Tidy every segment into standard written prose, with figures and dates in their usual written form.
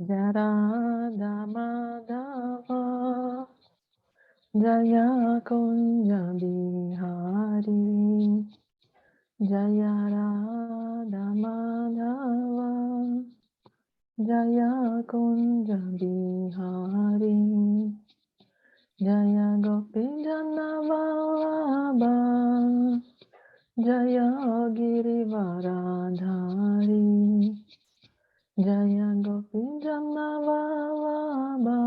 Radha Madhava Jaya Kunja Bihari Jaya Radha Madhava Jaya Kunja Bihari Jaya Gopinjana Vallabha Jaya Girivaradhari Jaya Gopinjana Vallabha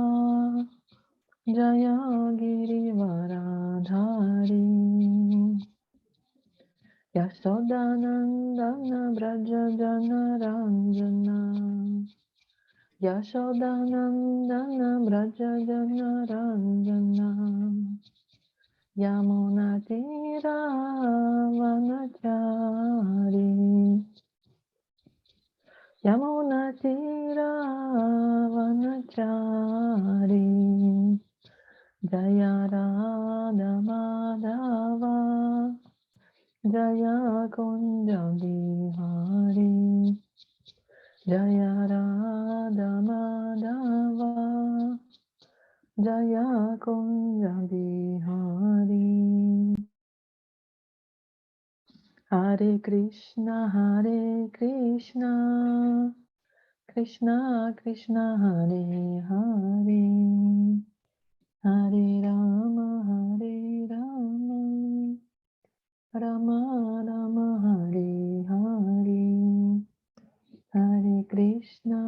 Jaya Girivaradhari Yashodanandana Braja Jana Ranjana Yashodanandana Braja Jana Ranjana Yamuna Tira Vanachari Yamuna Tira Vanachari Jaya Radha Madhava Jaya Kunja Bihari Jaya Radha Madhava Jaya Kunja Bihari Hare Krishna Krishna Krishna Hare Hare Hare Rama Rama Rama Hare Hare Hare Krishna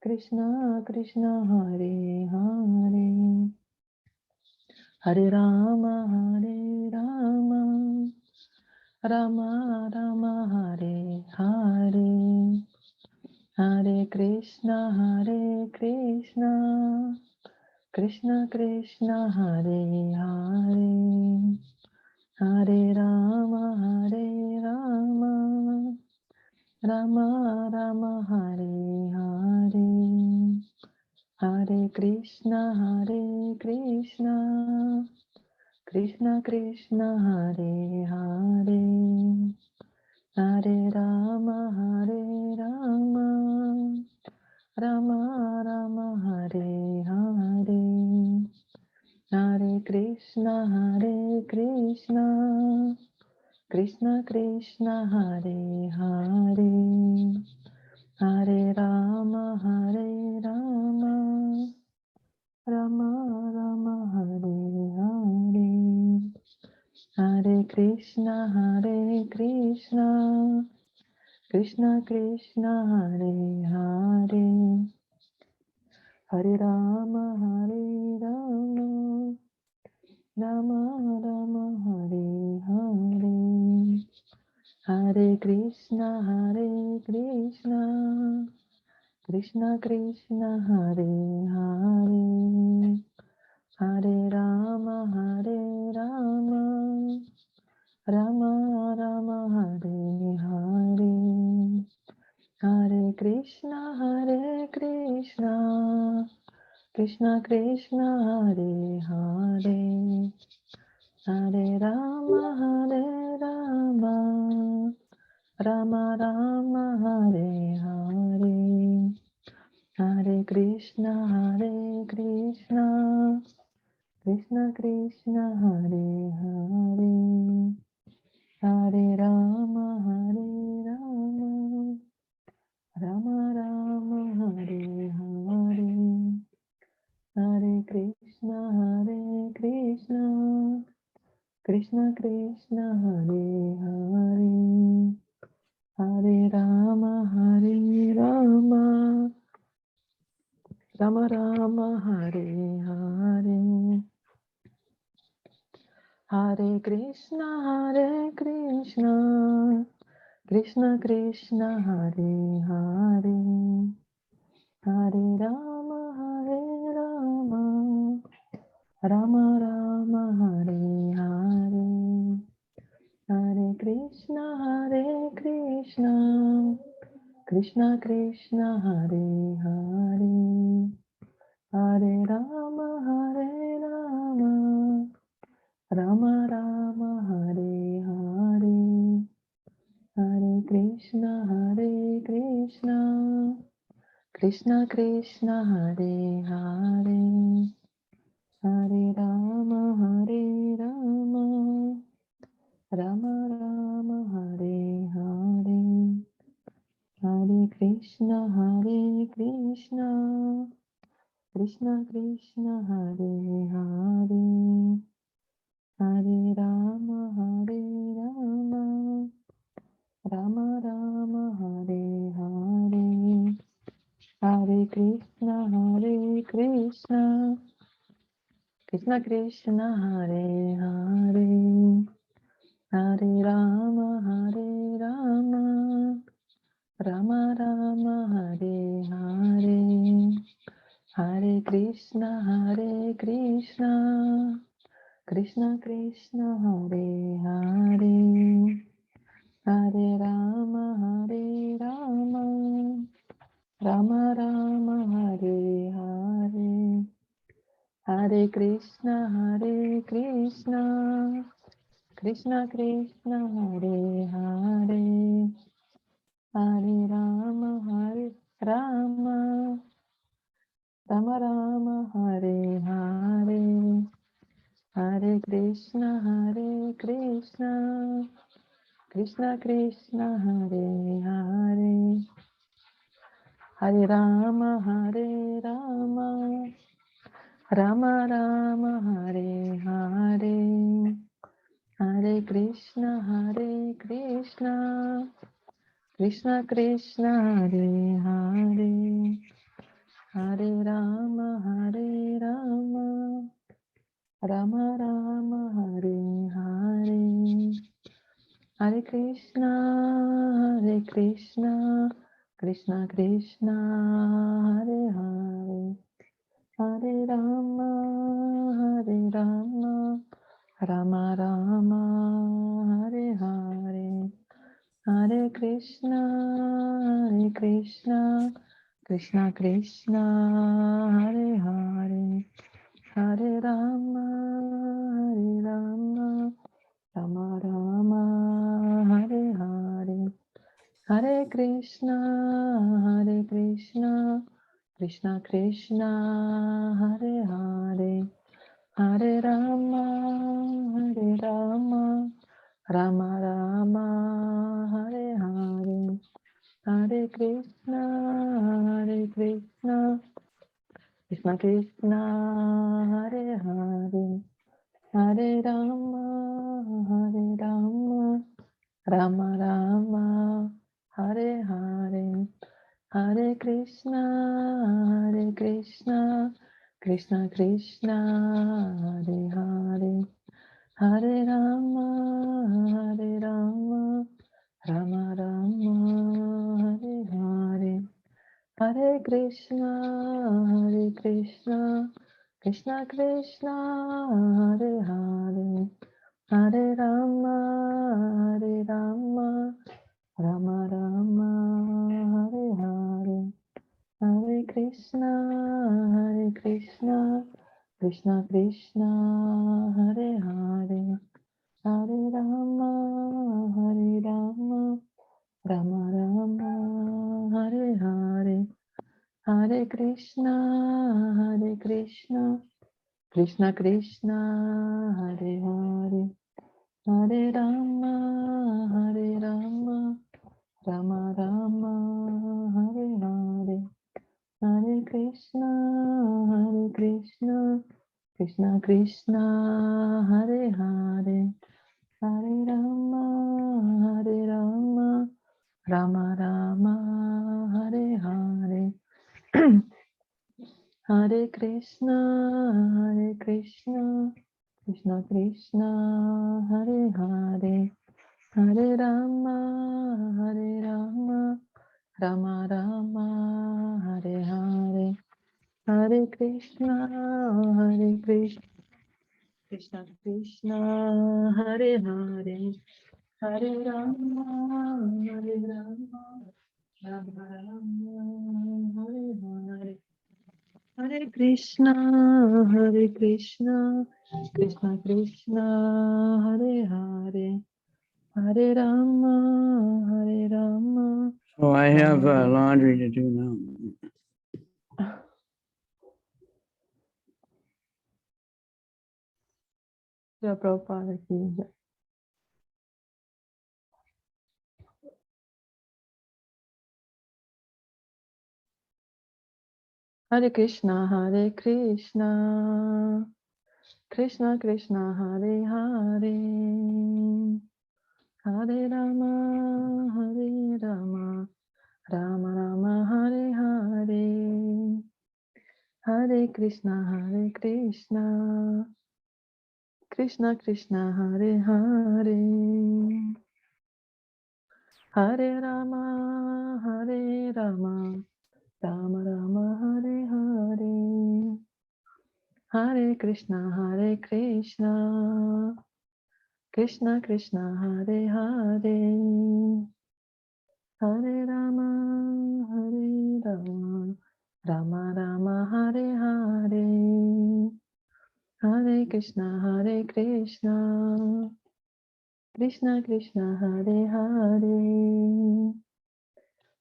Krishna Krishna Hare Hare Hare Rama Rama Rama Hare Hare Hare Krishna Krishna Krishna Hare Hare Hare Rama Rama Rama Hare Hare Hare Krishna Krishna Krishna Hare Hare Hare Rama Rama Rama Hare Hare Hare Krishna Krishna Krishna Hare Hare Hare Rama Rama Rama Hare Hare Hare Krishna Krishna Krishna Hare Hare Hare Rama Rama Rama Hare Hare Hare Krishna Krishna Krishna Hare Hare Hare Rama Rama Rama Hare Hare Hare Krishna Krishna Krishna Hare Hare Hare Rama Rama Rama Hare Hare Hare Krishna Krishna Krishna Hare Hare Hare Rama Rama Rama Hare Hare Hare Krishna Krishna Krishna Hare Hare Hare Rama Rama Rama Hare Hare Hare Krishna Krishna Krishna Hare Hare Hare Rama Rama Rama Hare Hare Hare Krishna Krishna Krishna Hare Hare Hare Rama Rama Rama Hare Hare Hare Krishna Krishna Krishna Hare Hare, Hare Rama Hare Rama, Rama Rama Hare Hare, Hare Krishna Krishna Krishna Hare Hare, Hare Rama Hare Rama, Rama Rama Hare Hare, Hare Krishna Krishna Krishna Hare Hare, Hare Rama Hare Rama, Rama Rama Hare Hare, Hare Krishna Krishna Krishna Hare Hare, Hare Rama Hare Rama, Rama Rama Hare Hare, Hare Krishna Krishna Krishna Hare Hare, Hare Rama Hare Rama, Rama Rama Hare Hare, Hare Krishna Krishna Krishna Hare Hare, Hare Rama Hare Rama, Rama Rama Hare Hare, Hare Krishna Krishna Krishna Hare Hare, Hare Rama Hare Rama, Rama Rama Hare Hare, Hare Krishna Krishna Krishna Hare Hare, Hare Rama Rama Rama Hare Hare, Hare Krishna Krishna Hare Hare, Hare Rama Rama Rama Hare Hare, Hare Krishna Krishna Hare Hare, Hare Rama Rama Rama Hare Hare, Hare Krishna Krishna Krishna Hare Hare, Hare Rama Rama Rama Hare Hare, Hare Krishna Krishna Krishna Hare Hare, Hare Rama Rama Rama Hare Hare, Hare Krishna Krishna Hare Hare, Hare Rama Rama Rama Hare Hare, Hare Krishna Krishna Hare Hare, Hare Rama Rama Rama Hare Hare, Hare Krishna Krishna Hare Hare, Hare Rama Rama Rama Hare Hare, Hare Krishna Krishna Hare Hare, Hare Rama Rama Rama Hare Hare, Hare Krishna Krishna Hare Hare, Hare Rama Rama Rama Hare Hare, Hare Krishna Krishna Hare Hare, Hare Rama Rama Rama Hare Hare, Hare Krishna Krishna Hare Hare, Hare Rama I have laundry to do now. Srila Prabhupada ki jai. Hare Krishna, Krishna Krishna, Hare Hare, Hare Rama, Rama Rama, Hare Hare, Hare Krishna, Krishna Krishna, Hare Hare, Hare Rama, Rama Rama, Hare Hare, Hare Krishna, Krishna Krishna, Hare Hare, Hare Rama, Rama Rama, Hare Hare, Hare Krishna, Krishna Krishna, Hare Hare,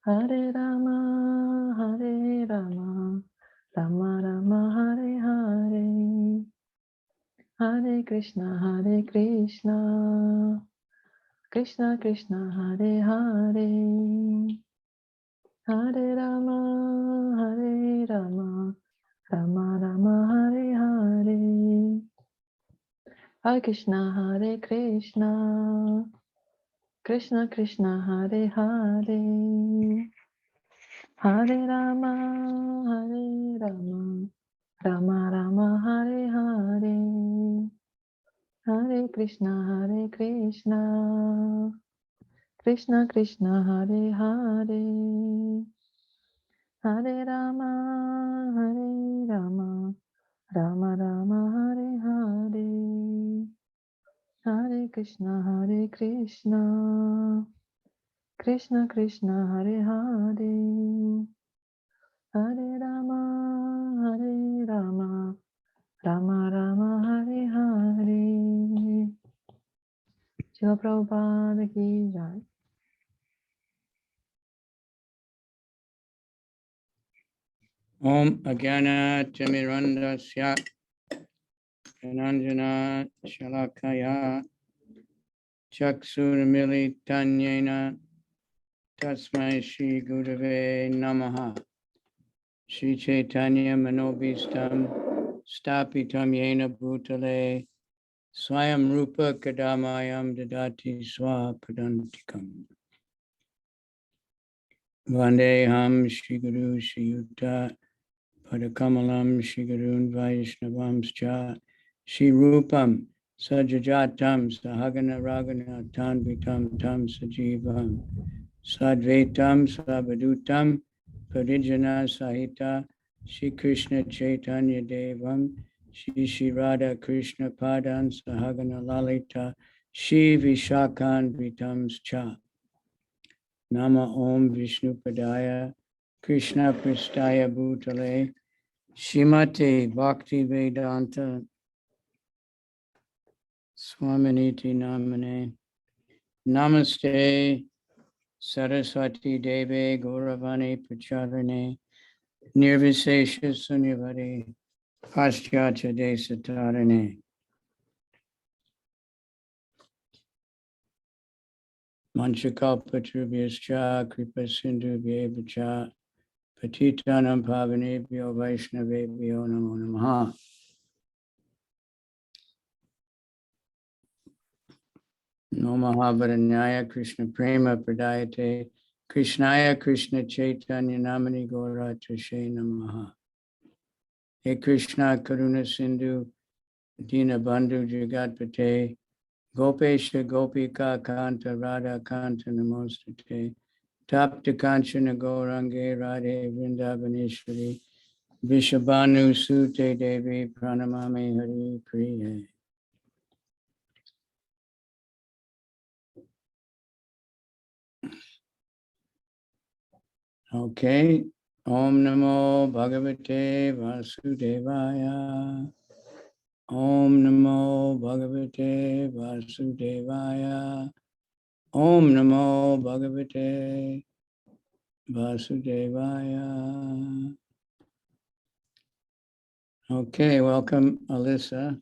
Hare Rama, Rama Rama, Hare Hare, Hare Krishna, Krishna Krishna, Hare Hare, Hare Rama, Rama Rama, Hare Hare, Hare Krishna, Krishna Krishna, Hare Hare, Hare Rama, Rama Rama, Hare Hare, Hare Krishna, Krishna Krishna, Hare Hare, Hare Rama, Rama Rama, Hare Hare, Hare Krishna, Krishna Krishna, Hare Hare, Hare Rama, Rama Rama, Hare Hare. Srila Prabhupada ki jai. Om Ajnana Timirandasya Ananjana Shalakaya Chaksurmilitanyena Tasmai Shri Gurave Namaha. Shri Chaitanya Manobhistam Stapitam Yena Bhutale Swayam Rupa Kadamayam Dadati Swapadantikam. Vandeham Shri Guru Shri Yuta Padakamalam Shri Gurun Vaishnavamscha Shri Rupam Sajajatam Sahagana Ragana Tanvitam Tam Sajivam Sadvetam Sabadutam Parijana Sahita Shri Krishna Chaitanya Devam Shri Radha Krishna Padan Sahagana Lalita Shri Vishakan Vitamscha. Nama Om Vishnu Padaya Krishna Pristaya Bhutale Shrimate Bhakti Vedanta Swaminiti Namane Namaste Saraswati Deve Gauravani Pracharane Nirvisesha Sunyavadi Paschatya Desatarane. Manchakalpatrubhyascha Kripa Sindhubhyevacha Patitanam Pavanebhyo Vaishnavebhyo Namo Namaha. Namaha Varanyaya Krishna Prema Pradayate Krishnaya Krishna Chaitanya Namani Gaura Tashe Namaha. He Krishna Karuna Sindhu Dina Bandhu Jagatpate Gopesha Gopika Kanta Radha Kanta Namostate Tapta Kanchana Gaurange Radhe Vrindavaneshwari Vishabhanu Sute Devi Pranamami Hari Priye. Okay. Om Namo Bhagavate Vasudevaya. Om Namo Bhagavate Vasudevaya. Om Namo Bhagavate Vasudevaya. Okay, welcome, Alyssa.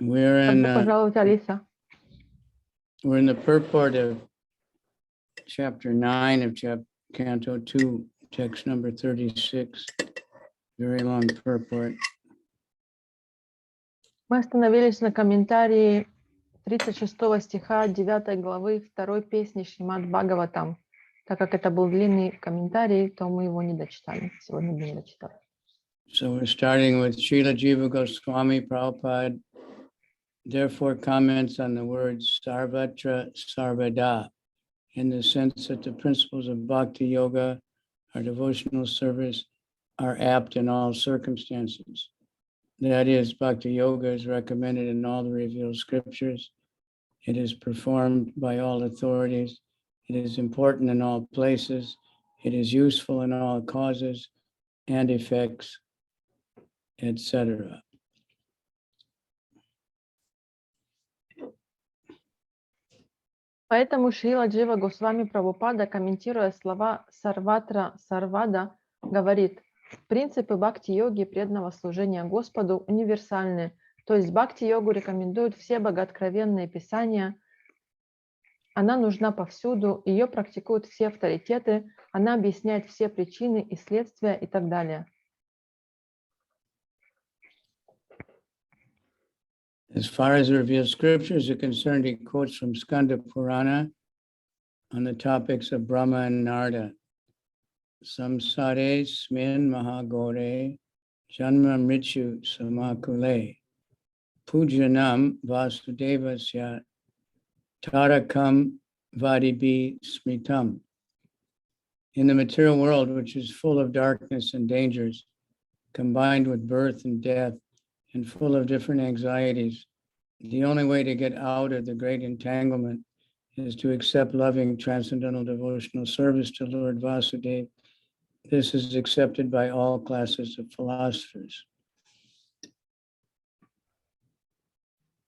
Добро пожаловать, Алиса. We're in the purport of chapter 9 of Canto 2, text number 36. Very long purport. Мы остановились на комментарии 36 стиха 9 главы второй песни Шримад Бхагаватам. Так как это был длинный комментарий, то мы его не дочитали. Сегодня не дочитали. So we're starting with Srila Jiva Goswami Prabhupada, therefore comments on the words Sarvatra Sarvada, in the sense that the principles of Bhakti Yoga, our devotional service, are apt in all circumstances. That is, Bhakti Yoga is recommended in all the revealed scriptures. It is performed by all authorities. It is important in all places. It is useful in all causes and effects, etc. Поэтому Шрила Джива Госвами Прабхупада, комментируя слова Сарватра Сарвада, говорит: принципы бхакти-йоги преданного служения Господу универсальны, то есть бхакти-йогу рекомендуют все богооткровенные писания, она нужна повсюду, ее практикуют все авторитеты, она объясняет все причины и следствия и так далее. As far as the revealed scriptures are concerned, he quotes from Skanda Purana on the topics of Brahma and Narada. Samsare smin mahagore janma mritu samakule pujanam vasudevasya tarakam vadibi smritam. In the material world, which is full of darkness and dangers, combined with birth and death, and full of different anxieties, the only way to get out of the great entanglement is to accept loving transcendental devotional service to Lord Vasudeva. This is accepted by all classes of philosophers.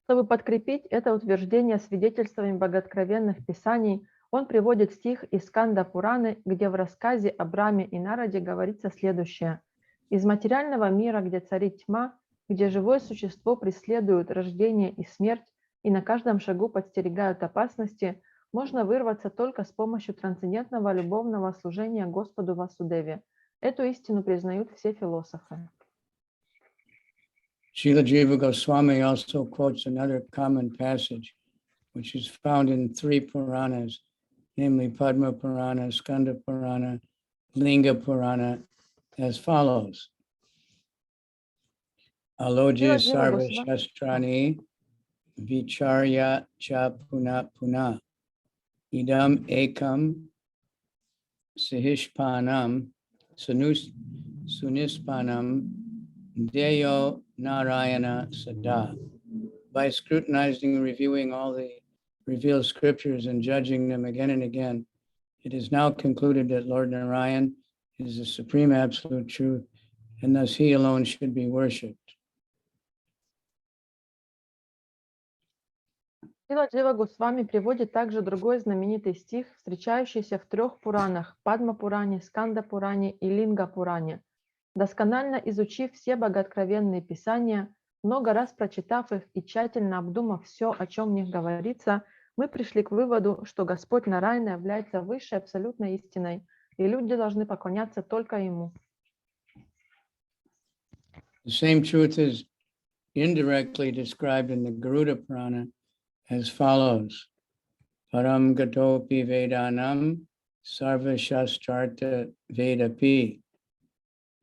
Чтобы подкрепить это утверждение свидетельствами богооткровенных писаний, он приводит стих из Сканда Пураны, где в рассказе о Брахме и Нараде говорится следующее. Из материального мира, где царит тьма, где живое существо преследует рождение и смерть и на каждом шагу подстерегают опасности, можно вырваться только с помощью трансцендентного любовного служения Господу Васудеве. Эту истину признают все философы. Srila Jiva Goswami also quotes another common passage, which is found in 3 Puranas, namely Padma Purana, Skanda Purana, Linga Purana, as follows. Alojya sarva shastrani vicharya cha puna puna idam ekam sahishpanam sunispanam deyo narayana sada. By scrutinizing and reviewing all the revealed scriptures and judging them again and again, it is now concluded that Lord Narayan is the supreme absolute truth, and thus he alone should be worshipped. Шрила Джива Госвами приводит также другой знаменитый стих, встречающийся в 3 Пуранах – Падма Пуране, Сканда Пуране и Линга Пуране. Досконально изучив все богооткровенные писания, много раз прочитав их и тщательно обдумав все, о чем в них говорится, мы пришли к выводу, что Господь Нараяна является высшей абсолютной истиной, и люди должны поклоняться только Ему. The same truth is indirectly described in the Garuda Purana as follows. Param gatopi vedanam sarva shastrartha vedapi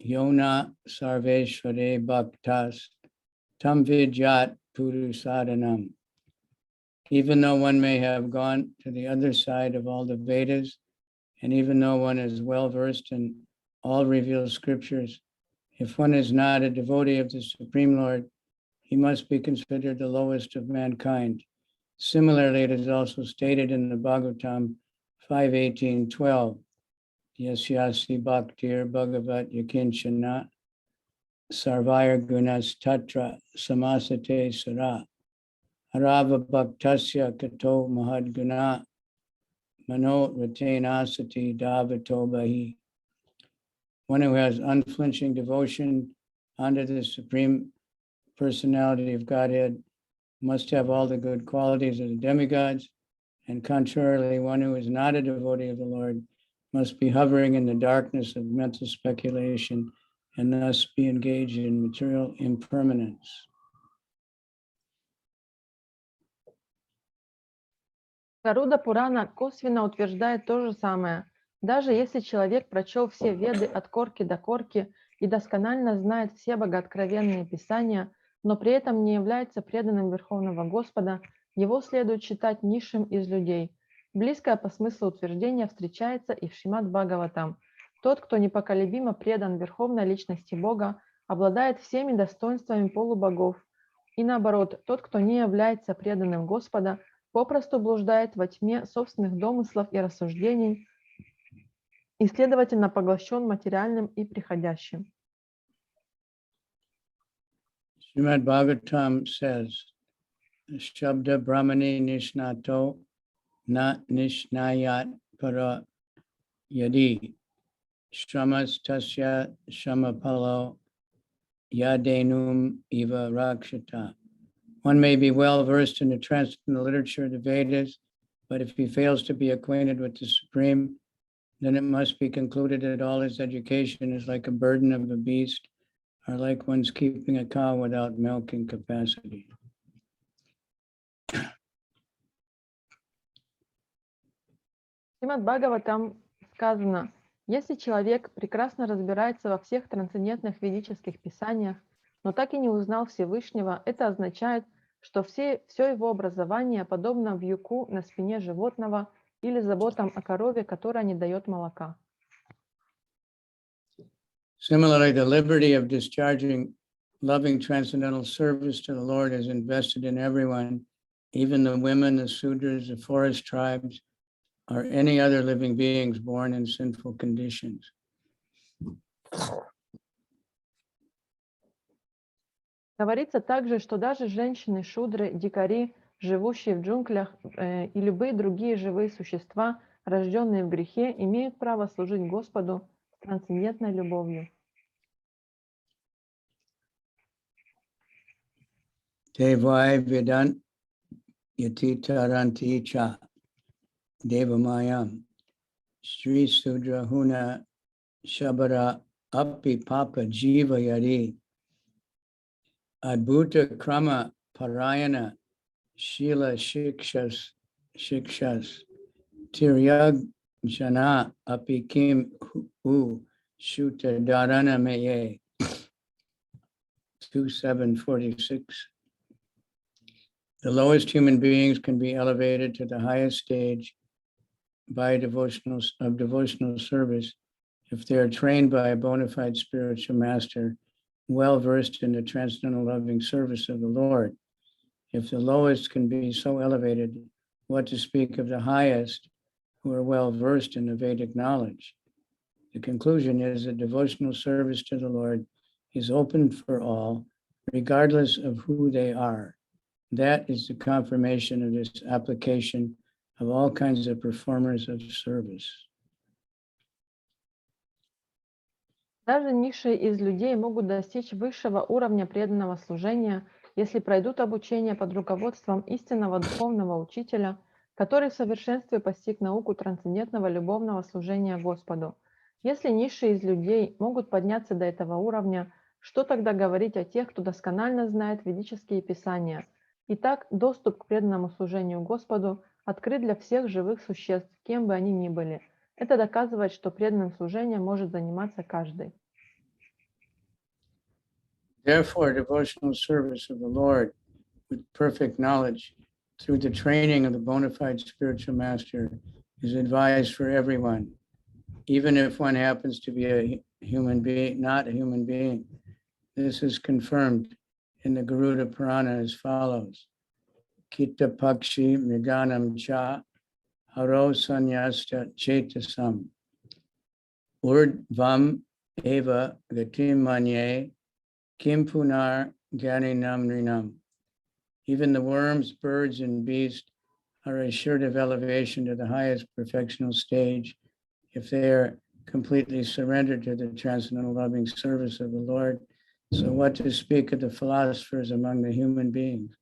yona sarveshvare bhaktas tam vidyat purusadanam. Even though one may have gone to the other side of all the Vedas, and even though one is well versed in all revealed scriptures, if one is not a devotee of the Supreme Lord, he must be considered the lowest of mankind. Similarly, it is also stated in the Bhagavatam 5:18-12, Yasyasi Bhaktir Bhagavat Yakinchana Sarvaya Gunas Tatra Samasate Sara Arava Bhaktasya Kato Mahadguna Mano Retainasati Davatobahi. One who has unflinching devotion unto the Supreme Personality of Godhead must have all the good qualities of the demigods, and contrarily, one who is not a devotee of the Lord must be hovering in the darkness of mental speculation and thus be engaged in material impermanence. Гаруда Пурана косвенно утверждает то же самое. Даже если человек прочел все веды от корки до корки и досконально знает все богооткровенные писания, но при этом не является преданным Верховного Господа, его следует считать низшим из людей. Близкое по смыслу утверждение встречается и в Шримад Бхагаватам. Тот, кто непоколебимо предан Верховной Личности Бога, обладает всеми достоинствами полубогов. И наоборот, тот, кто не является преданным Господа, попросту блуждает во тьме собственных домыслов и рассуждений и, следовательно, поглощен материальным и приходящим. Srimad Bhagavatam says, Shabda Brahmani Nishnato Na Nishnayat Para Yadi Shramas Tasya Shamapalo Yadenum Eva Rakshata. One may be well versed in the transcendental literature of the Vedas, but if he fails to be acquainted with the Supreme, then it must be concluded that all his education is like a burden of a beast, or like one's keeping a cow without milking capacity. Шримад Бхагаватам сказано, если человек прекрасно разбирается во всех трансцендентных ведических писаниях, но так и не узнал Всевышнего, это означает, что все его образование подобно вьюку на спине животного или заботам о корове, которая не дает молока. Similarly, the liberty of discharging loving transcendental service to the Lord is invested in everyone, even the women, the Sudras, the forest tribes, or any other living beings born in sinful conditions. Говорится также, что даже женщины, шудры, дикари, живущие в джунглях и любые другие живые существа, рожденные в грехе, имеют право служить Господу с трансцендентной любовью. Devai Vedant Yatitaranti Cha Devamayam Sri Sudra Huna Shabara Api Papa Jiva Yadi Adbhuta Krama Parayana Shila Shikshas Tiryag Jana Api Kim U Shuta Dharana Meye 2746. The lowest human beings can be elevated to the highest stage by devotional service if they are trained by a bona fide spiritual master, well versed in the transcendental loving service of the Lord. If the lowest can be so elevated, what to speak of the highest who are well versed in the Vedic knowledge? The conclusion is that devotional service to the Lord is open for all, regardless of who they are. That is the confirmation of this application of all kinds of performers of service. Даже низшие из людей могут достичь высшего уровня преданного служения, если пройдут обучение под руководством истинного духовного учителя, который в совершенстве постиг науку трансцендентного любовного служения Господу. Если низшие из людей могут подняться до этого уровня, что тогда говорить о тех, кто досконально знает ведические писания? Итак, доступ к преданному служению Господу открыт для всех живых существ, кем бы они ни были. Это доказывает, что преданным служением может заниматься каждый. Therefore, devotional service of the Lord with perfect knowledge through the training of the bona fide spiritual master is advised for everyone, even if one happens to be a human being, not a human being. This is confirmed in the Garuda Purana as follows. Kita Pakshi Mriganam Cha Haro Sanyasta Chetasam Urdvam Eva Gatim Manye Kim Punar Ganinam Rinam. Even the worms, birds, and beasts are assured of elevation to the highest perfectional stage if they are completely surrendered to the transcendental loving service of the Lord. So what to speak of the philosophers among the human beings?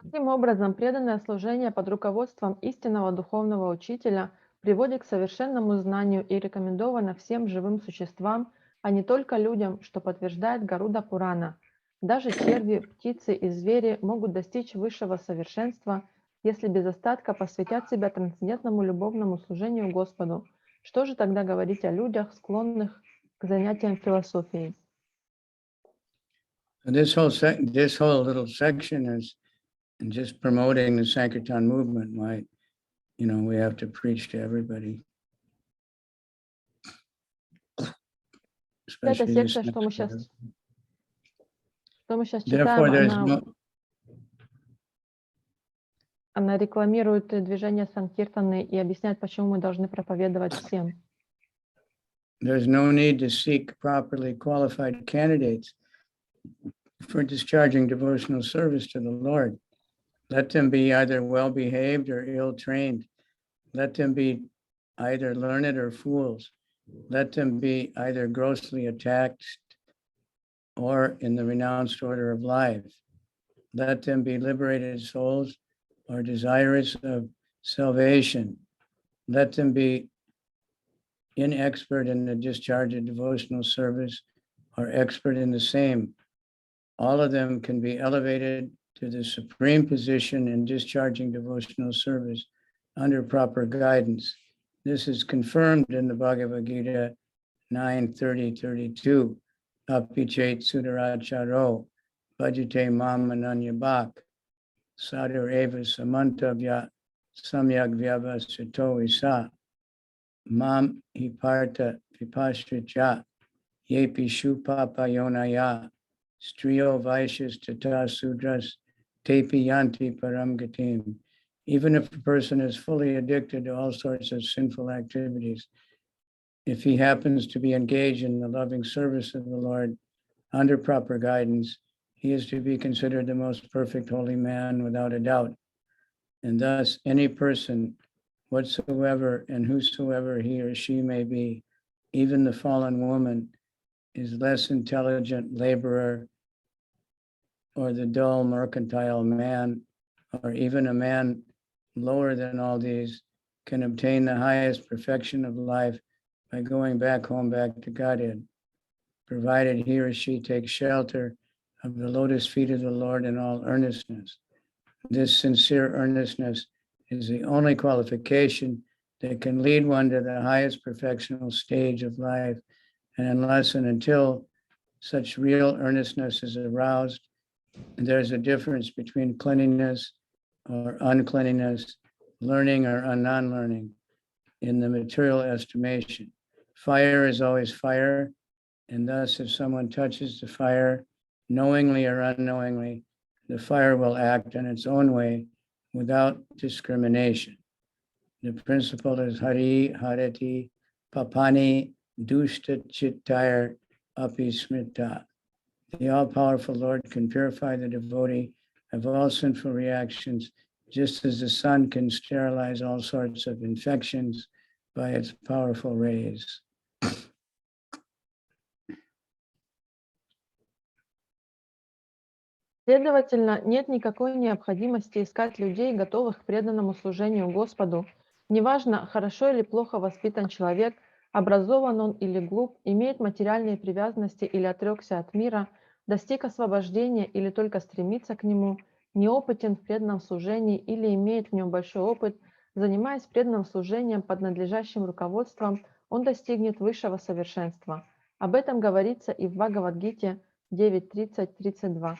Таким образом, преданное служение под руководством истинного духовного учителя приводит к совершенному знанию и рекомендовано всем живым существам, а не только людям, что подтверждает Гаруда Пурана. Даже черви, птицы и звери могут достичь высшего совершенства, если без остатка посвятят себя трансцендентному любовному служению Господу. Что же тогда говорить о людях, склонных к занятиям философией? This whole little section is just promoting the Sankirtan movement. Why, we have to preach to everybody. Эта Especially секция, this что мы next сейчас Therefore, читаем, она рекламирует движение Санкиртаны и объясняет, почему мы должны проповедовать всем. There's no need to seek properly qualified candidates for discharging devotional service to the Lord. Let them be either well-behaved or ill-trained. Let them be either learned or fools. Let them be either grossly attacked or in the renounced order of life. Let them be liberated souls or desirous of salvation. Let them be inexpert in the discharge of devotional service or expert in the same. All of them can be elevated to the supreme position in discharging devotional service under proper guidance. This is confirmed in the Bhagavad Gita 9:30-32. Apichet sudaracharo bhajate mam ananyabhak sadhur eva samantavya samyak vyavasito isa mam hiparta vipashricha yepi shupapa yonaya striyo vaishyas tata sudras tepi yanti param gatim. Even if a person is fully addicted to all sorts of sinful activities, if he happens to be engaged in the loving service of the Lord under proper guidance, he is to be considered the most perfect holy man without a doubt. And thus, any person whatsoever and whosoever he or she may be, even the fallen woman, is less intelligent laborer, or the dull mercantile man, or even a man lower than all these, can obtain the highest perfection of life by going back home, back to Godhead, provided he or she takes shelter of the lotus feet of the Lord in all earnestness. This sincere earnestness is the only qualification that can lead one to the highest perfectional stage of life. And unless and until such real earnestness is aroused, there's a difference between cleanliness or uncleanliness, learning or non-learning in the material estimation. Fire is always fire, and thus if someone touches the fire, knowingly or unknowingly, the fire will act in its own way without discrimination. The principle is Hari Harati Papani Dushta Chittayar Api Smrita. The all-powerful Lord can purify the devotee of all sinful reactions, just as the sun can sterilize all sorts of infections by its powerful rays. Следовательно, нет никакой необходимости искать людей, готовых к преданному служению Господу. Неважно, хорошо или плохо воспитан человек, образован он или глуп, имеет материальные привязанности или отрекся от мира, достиг освобождения или только стремится к нему, неопытен в преданном служении или имеет в нем большой опыт, занимаясь преданным служением под надлежащим руководством, он достигнет высшего совершенства. Об этом говорится и в Бхагавад-гите 9.30-32.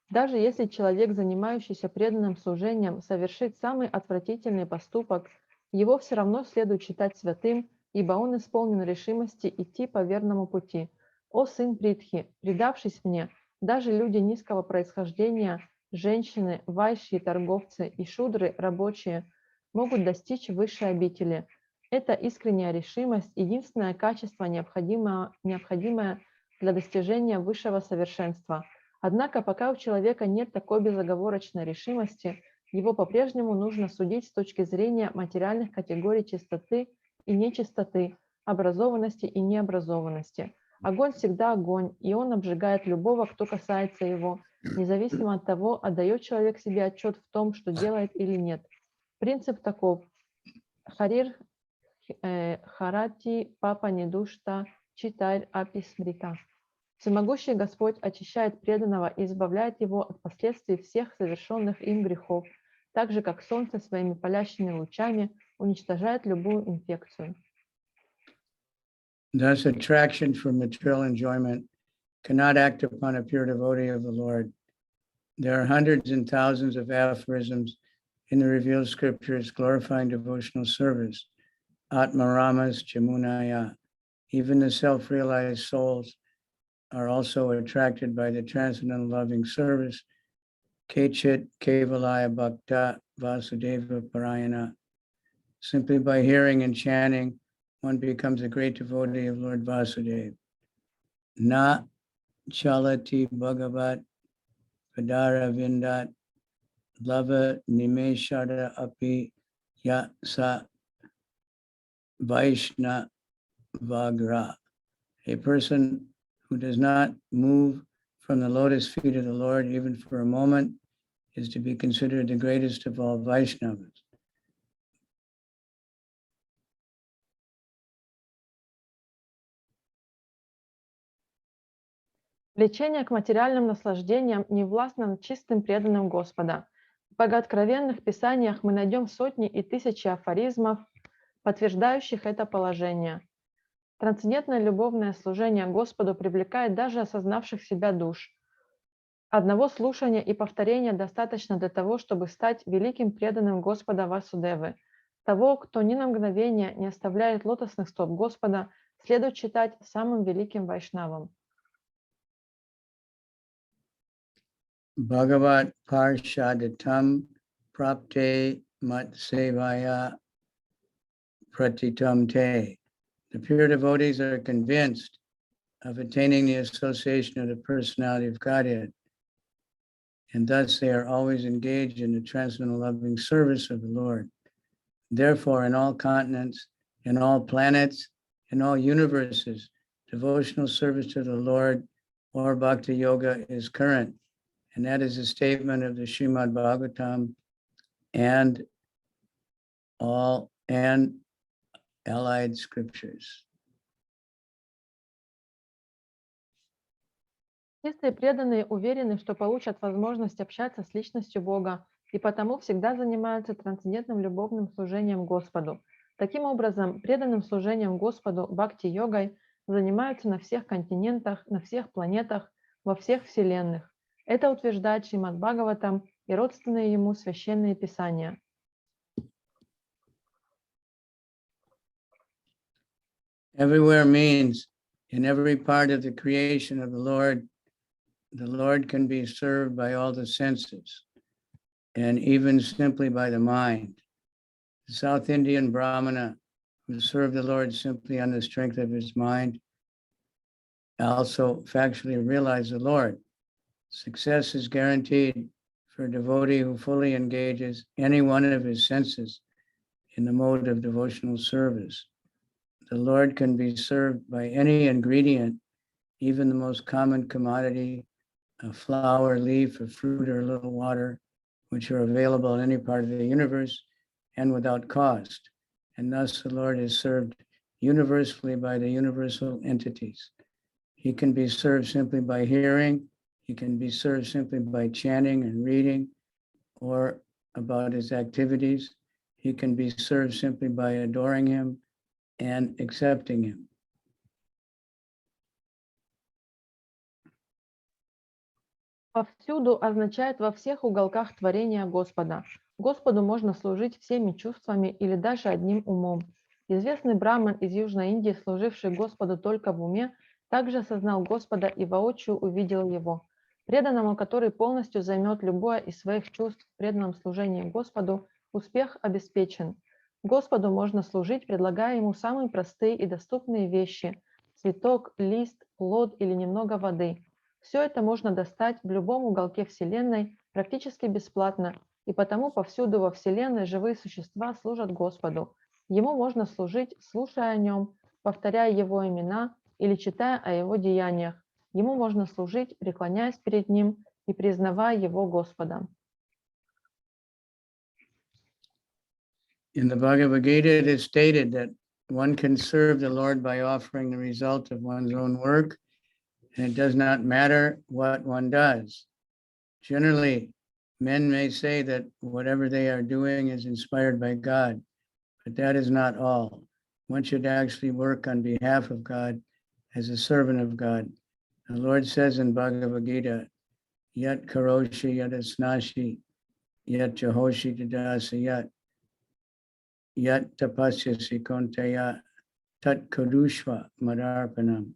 Даже если человек, занимающийся преданным служением, совершит самый отвратительный поступок, его все равно следует считать святым, ибо он исполнен решимости идти по верному пути. О сын Притхи, предавшись мне, даже люди низкого происхождения, женщины, вайши, торговцы и шудры, рабочие, могут достичь высшей обители. Это искренняя решимость, единственное качество, необходимое для достижения высшего совершенства. Однако пока у человека нет такой безоговорочной решимости, его по-прежнему нужно судить с точки зрения материальных категорий чистоты и нечистоты, образованности и необразованности. Огонь всегда огонь, и он обжигает любого, кто касается его, независимо от того, отдает человек себе отчет в том, что делает или нет. Принцип таков. Харир харати папа недушта читай аписмрита. Всемогущий Господь очищает преданного и избавляет его от последствий всех совершенных им грехов, так же, как солнце своими палящими лучами уничтожает любую инфекцию. Thus, attraction for material enjoyment cannot act upon a pure devotee of the Lord. There are hundreds and thousands of aphorisms in the revealed scriptures glorifying devotional service. Atmaramas Chamunaya. Even the self-realized souls are also attracted by the transcendental loving service. Kechit Kevalaya Bhakta Vasudeva Parayana. Simply by hearing and chanting, one becomes a great devotee of Lord Vasudeva. Na Chalati Bhagavat Padara Vindat Lava Nimeshara Api Yasa Vaishna Vagra. A person who does not move from the lotus feet of the Lord even for a moment is to be considered the greatest of all Vaishnavas. Влечение к материальным наслаждениям не властно над чистым преданным Господа. В богооткровенных писаниях мы найдем сотни и тысячи афоризмов, подтверждающих это положение. Трансцендентное любовное служение Господу привлекает даже осознавших себя душ. Одного слушания и повторения достаточно для того, чтобы стать великим преданным Господа Васудевы. Того, кто ни на мгновение не оставляет лотосных стоп Господа, следует считать самым великим вайшнавом. Bhagavat Parshadatam Prapte Mat Sevaya Pratitam Te. The pure devotees are convinced of attaining the association of the personality of Godhead, and thus they are always engaged in the transcendental loving service of the Lord. Therefore, in all continents, in all planets, in all universes, devotional service to the Lord or Bhakti Yoga is current. And that is a statement of the Srimad Bhagavatam and all allied scriptures. Чистые преданные уверены, что получат возможность общаться с личностью Бога, и потому всегда занимаются трансцендентным любовным служением Господу. Таким образом, преданным служением Господу бхакти-йогой занимаются на всех континентах, на всех планетах, во всех вселенных. Это утверждает Шримад Бхагаватам и родственные ему священные писания. Everywhere means in every part of the creation of the Lord can be served by all the senses and even simply by the mind. The South Indian Brahmana who served the Lord simply on the strength of his mind also factually realized the Lord. Success is guaranteed for a devotee who fully engages any one of his senses in the mode of devotional service. The Lord can be served by any ingredient, even the most common commodity, a flower, leaf, a fruit, or a little water, which are available in any part of the universe and without cost. And thus the Lord is served universally by the universal entities. He can be served simply by hearing. He can be served simply by chanting and reading or about his activities. He can be served simply by adoring him and accepting him. Повсюду означает во всех уголках творения Господа. Господу можно служить всеми чувствами или даже одним умом. Известный браман из Южной Индии, служивший Господу только в уме, также осознал Господа и воочию увидел его. Преданному, который полностью займет любое из своих чувств в преданном служении Господу, успех обеспечен. Господу можно служить, предлагая ему самые простые и доступные вещи – цветок, лист, плод или немного воды. Все это можно достать в любом уголке Вселенной практически бесплатно, и потому повсюду во Вселенной живые существа служат Господу. Ему можно служить, слушая о Нем, повторяя Его имена или читая о Его деяниях. Ему можно служить, преклоняясь перед Ним и признавая Его Господом. In the Bhagavad Gita, it is stated that one can serve the Lord by offering the result of one's own work, and it does not matter what one does. Generally, men may say that whatever they are doing is inspired by God, but that is not all. One should actually work on behalf of God as a servant of God. The Lord says in Bhagavad Gita, Yat karoshi yat asnashi, yat jahoshi tadasa yat, yat tapasyasi kontaya, tat karushva madarpanam.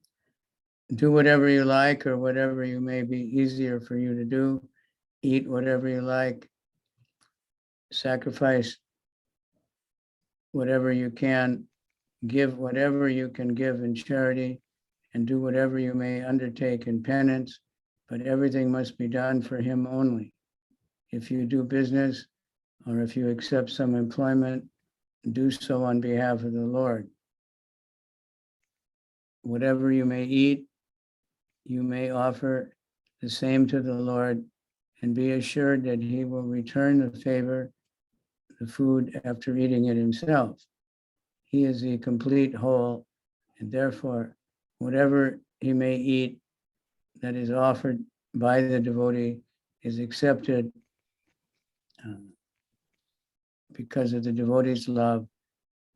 Do whatever you like or whatever you may be easier for you to do. Eat whatever you like. Sacrifice whatever you can. Give whatever you can give in charity, and do whatever you may undertake in penance, but everything must be done for Him only. If you do business or if you accept some employment, do so on behalf of the Lord. Whatever you may eat, you may offer the same to the Lord, and be assured that He will return the favor, the food, after eating it Himself. He is the complete whole, and therefore, whatever He may eat that is offered by the devotee is accepted because of the devotee's love.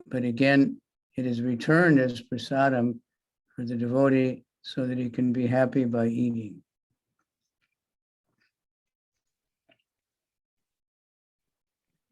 But again, it is returned as prasadam for the devotee so that he can be happy by eating.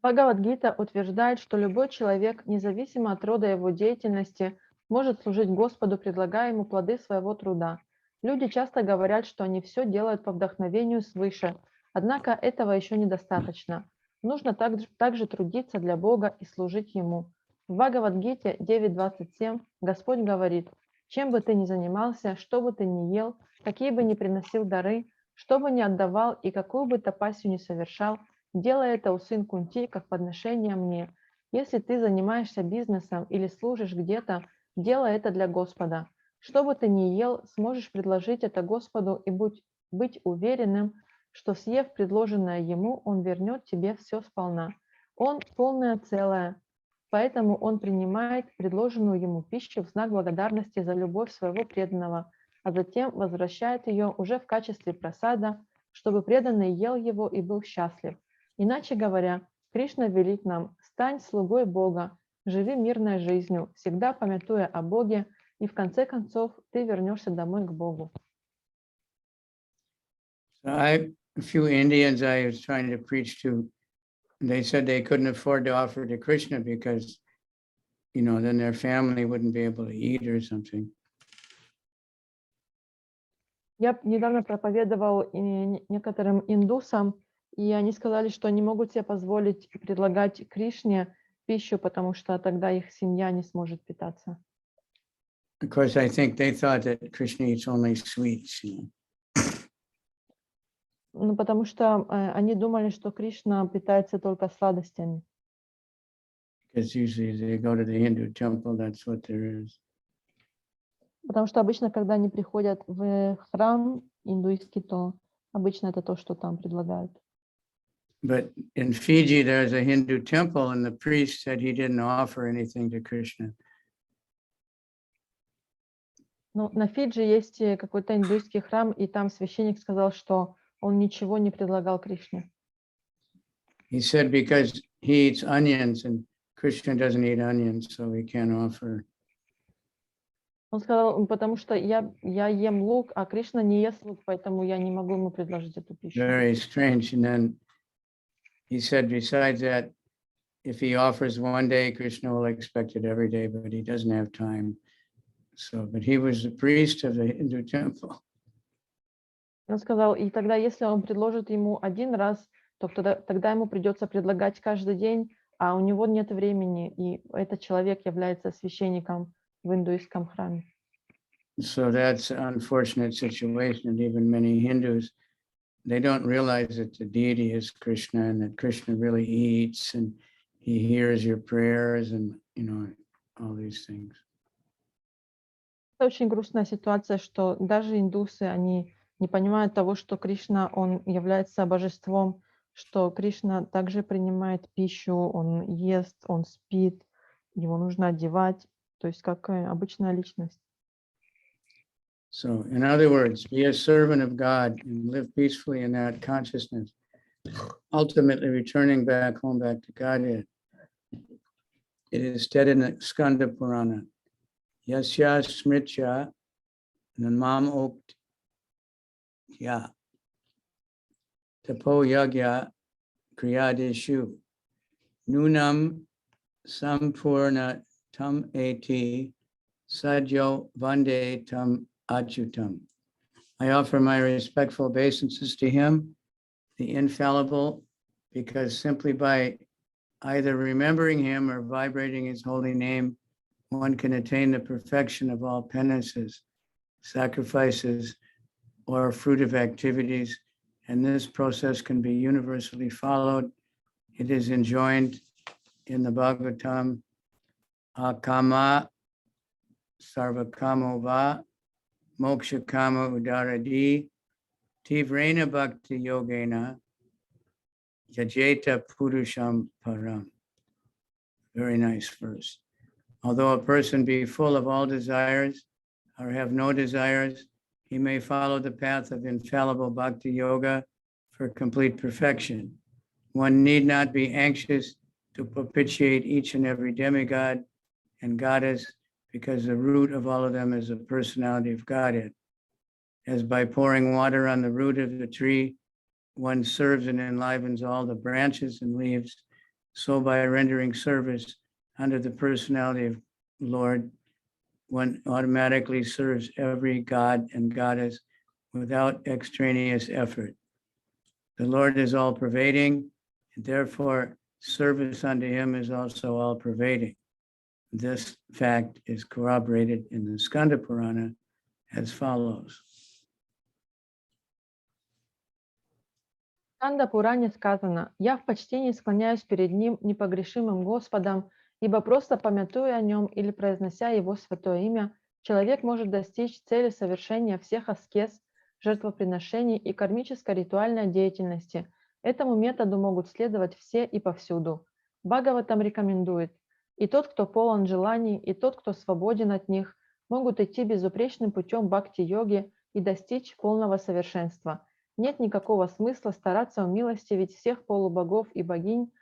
Бхагавад-гита утверждает, что любой человек, независимо от рода его деятельности, может служить Господу, предлагая ему плоды своего труда. Люди часто говорят, что они все делают по вдохновению свыше, однако этого еще недостаточно. Нужно также трудиться для Бога и служить Ему. В Бхагавад-гите 9.27 Господь говорит: «Чем бы ты ни занимался, что бы ты ни ел, какие бы ни приносил дары, что бы ни отдавал и какую бы тапасию ни совершал, делай это, у сын Кунти, как подношение мне. Если ты занимаешься бизнесом или служишь где-то, делай это для Господа. Что бы ты ни ел, сможешь предложить это Господу и быть уверенным, что, съев предложенное Ему, Он вернет тебе все сполна. Он полное целое, поэтому Он принимает предложенную Ему пищу в знак благодарности за любовь своего преданного, а затем возвращает ее уже в качестве прасада, чтобы преданный ел его и был счастлив. Иначе говоря, Кришна велит нам: стань слугой Бога, живи мирной жизнью, всегда памятуя о Боге, и в конце концов ты вернешься домой к Богу». A few Indians I was trying to preach to, they said they couldn't afford to offer to Krishna because, then their family wouldn't be able to eat or something. Я недавно проповедовал некоторым индусам, и они сказали, что не могут себе позволить предлагать Кришне пищу, потому что тогда их семья не сможет питаться. Of course, I think they thought that Krishna eats only sweets. Ну, потому что они думали, что Кришна питается только сладостями. Because usually they go to the Hindu temple, that's what there is. Потому что обычно, когда они приходят в храм индуистский, то обычно это то, что там предлагают. But in Fiji, there's a Hindu temple, and the priest said he didn't offer anything to Krishna. Ну, на Фиджи есть какой-то индуистский храм, и там священник сказал, что он ничего не предлагал Кришне. He said because he eats onions and Krishna doesn't eat onions, so he can't offer. Он сказал, потому что я ем лук, а Кришна не ест лук, поэтому я не могу ему предложить эту пищу. Very strange. And then he said, besides that, if he offers one day, Krishna will expect it every day, but he doesn't have time. So, but he was the priest of the Hindu temple. Он сказал, и тогда, если он предложит ему один раз, то тогда ему придется предлагать каждый день, а у него нет времени, и этот человек является священником в индуистском храме. So that's an unfortunate situation, and even many Hindus, they don't realize that the deity is Krishna and that Krishna really eats and he hears your prayers and, all these things. Это очень грустная ситуация, что даже индусы, они не понимают того, что Кришна, он является божеством, что Кришна также принимает пищу, он ест, он спит, его нужно одевать, то есть как обычная личность. So, in other words, be a servant of God and live peacefully in that consciousness, ultimately returning back home, back to Godhead. It is said in the Skanda Purana, Yasya Smritya Nanmam Okt Ya Tapo Yagya Kriyadeshu Nunam Sampurna Tam Eti Sadyo Vande Tam Achutam. I offer my respectful obeisances to him, the infallible, because simply by either remembering him or vibrating his holy name, one can attain the perfection of all penances, sacrifices, or fruitive activities, and this process can be universally followed. It is enjoined in the Bhagavatam, Akama Sarvakamo Va Moksha Kama Udaradi Tivrena Bhakti Yogena Yajeta Purusham Param. Very nice verse. Although a person be full of all desires or have no desires, he may follow the path of infallible bhakti yoga for complete perfection. One need not be anxious to propitiate each and every demigod and goddess, because the root of all of them is the personality of Godhead. As by pouring water on the root of the tree, one serves and enlivens all the branches and leaves, so by rendering service under the personality of Lord, one automatically serves every god and goddess without extraneous effort. The Lord is all-pervading, and therefore service unto him is also all-pervading. This fact is corroborated in the Skanda Purana as follows. В Сканда Пуране сказано: «Я в почтении склоняюсь перед Ним, непогрешимым Господом, ибо просто памятуя о Нем или произнося Его святое имя, человек может достичь цели совершения всех аскез, жертвоприношений и кармической ритуальной деятельности. Этому методу могут следовать все и повсюду». Бхагаватам рекомендует: «И тот, кто полон желаний, и тот, кто свободен от них, могут идти безупречным путем бхакти-йоги и достичь полного совершенства. Нет никакого смысла стараться умилостивить всех полубогов и богинь,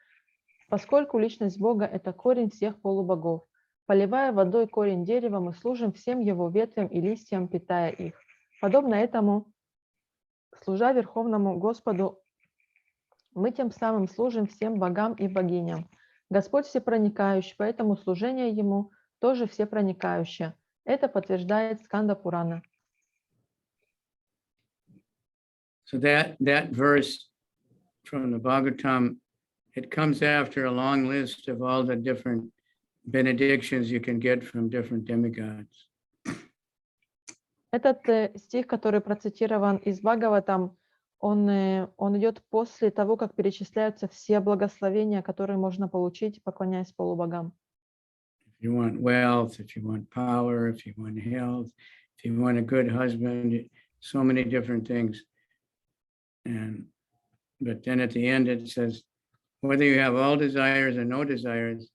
поскольку личность Бога – это корень всех полубогов. Поливая водой корень дерева, мы служим всем его ветвям и листьям, питая их. Подобно этому, служа Верховному Господу, мы тем самым служим всем богам и богиням. Господь всепроникающий, поэтому служение Ему тоже всепроникающее. Это подтверждает Сканда Пурана. So that verse from the Bhagavatam, it comes after a long list of all the different benedictions you can get from different demigods. Этот стих, который процитирован из Бхагаватам, он идет после того, как перечисляются все благословения, которые можно получить, поклоняясь полубогам. If you want wealth, if you want power, if you want health, if you want a good husband, so many different things. But then at the end it says, whether you have all desires or no desires,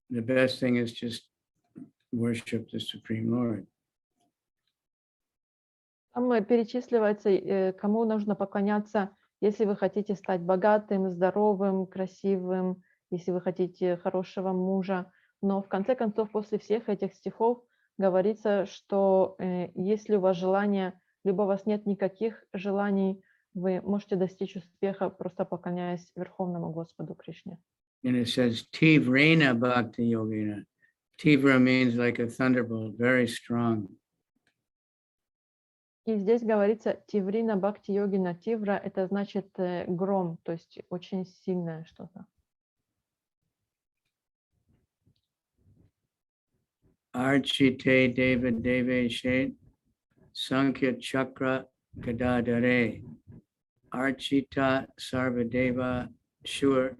the best thing is just worship the Supreme Lord. Там перечисливается, кому нужно поклоняться, если вы хотите стать богатым, здоровым, красивым, если вы хотите хорошего мужа. Но в конце концов, после всех этих стихов говорится, что если у вас желания, либо у вас нет никаких желаний, вы можете достичь успеха, просто поклоняясь Верховному Господу Кришне. And it says, Tivrena Bhakti Yogina. Tivra means like a thunderbolt, very strong. И здесь говорится Тиврина Бхакти Йогина. Тивра – это значит гром, то есть очень сильное что-то. Archite Deva Deve Shet Sankhya Chakra Gadadare, Archita Sarvadeva Shur,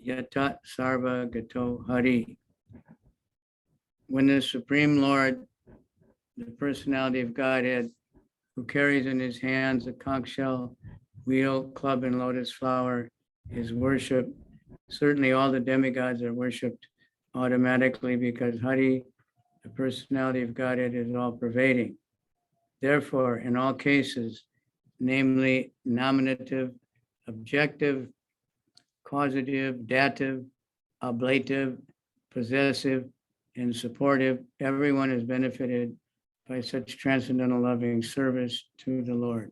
Yatat Sarva Gato Hari. When the Supreme Lord, the personality of Godhead, who carries in his hands a conch shell, wheel, club, and lotus flower, is worshipped, certainly all the demigods are worshipped automatically because Hari, the personality of Godhead, is all-pervading. Therefore, in all cases, namely nominative, objective, causative, dative, ablative, possessive, and supportive, everyone is benefited by such transcendental loving service to the Lord.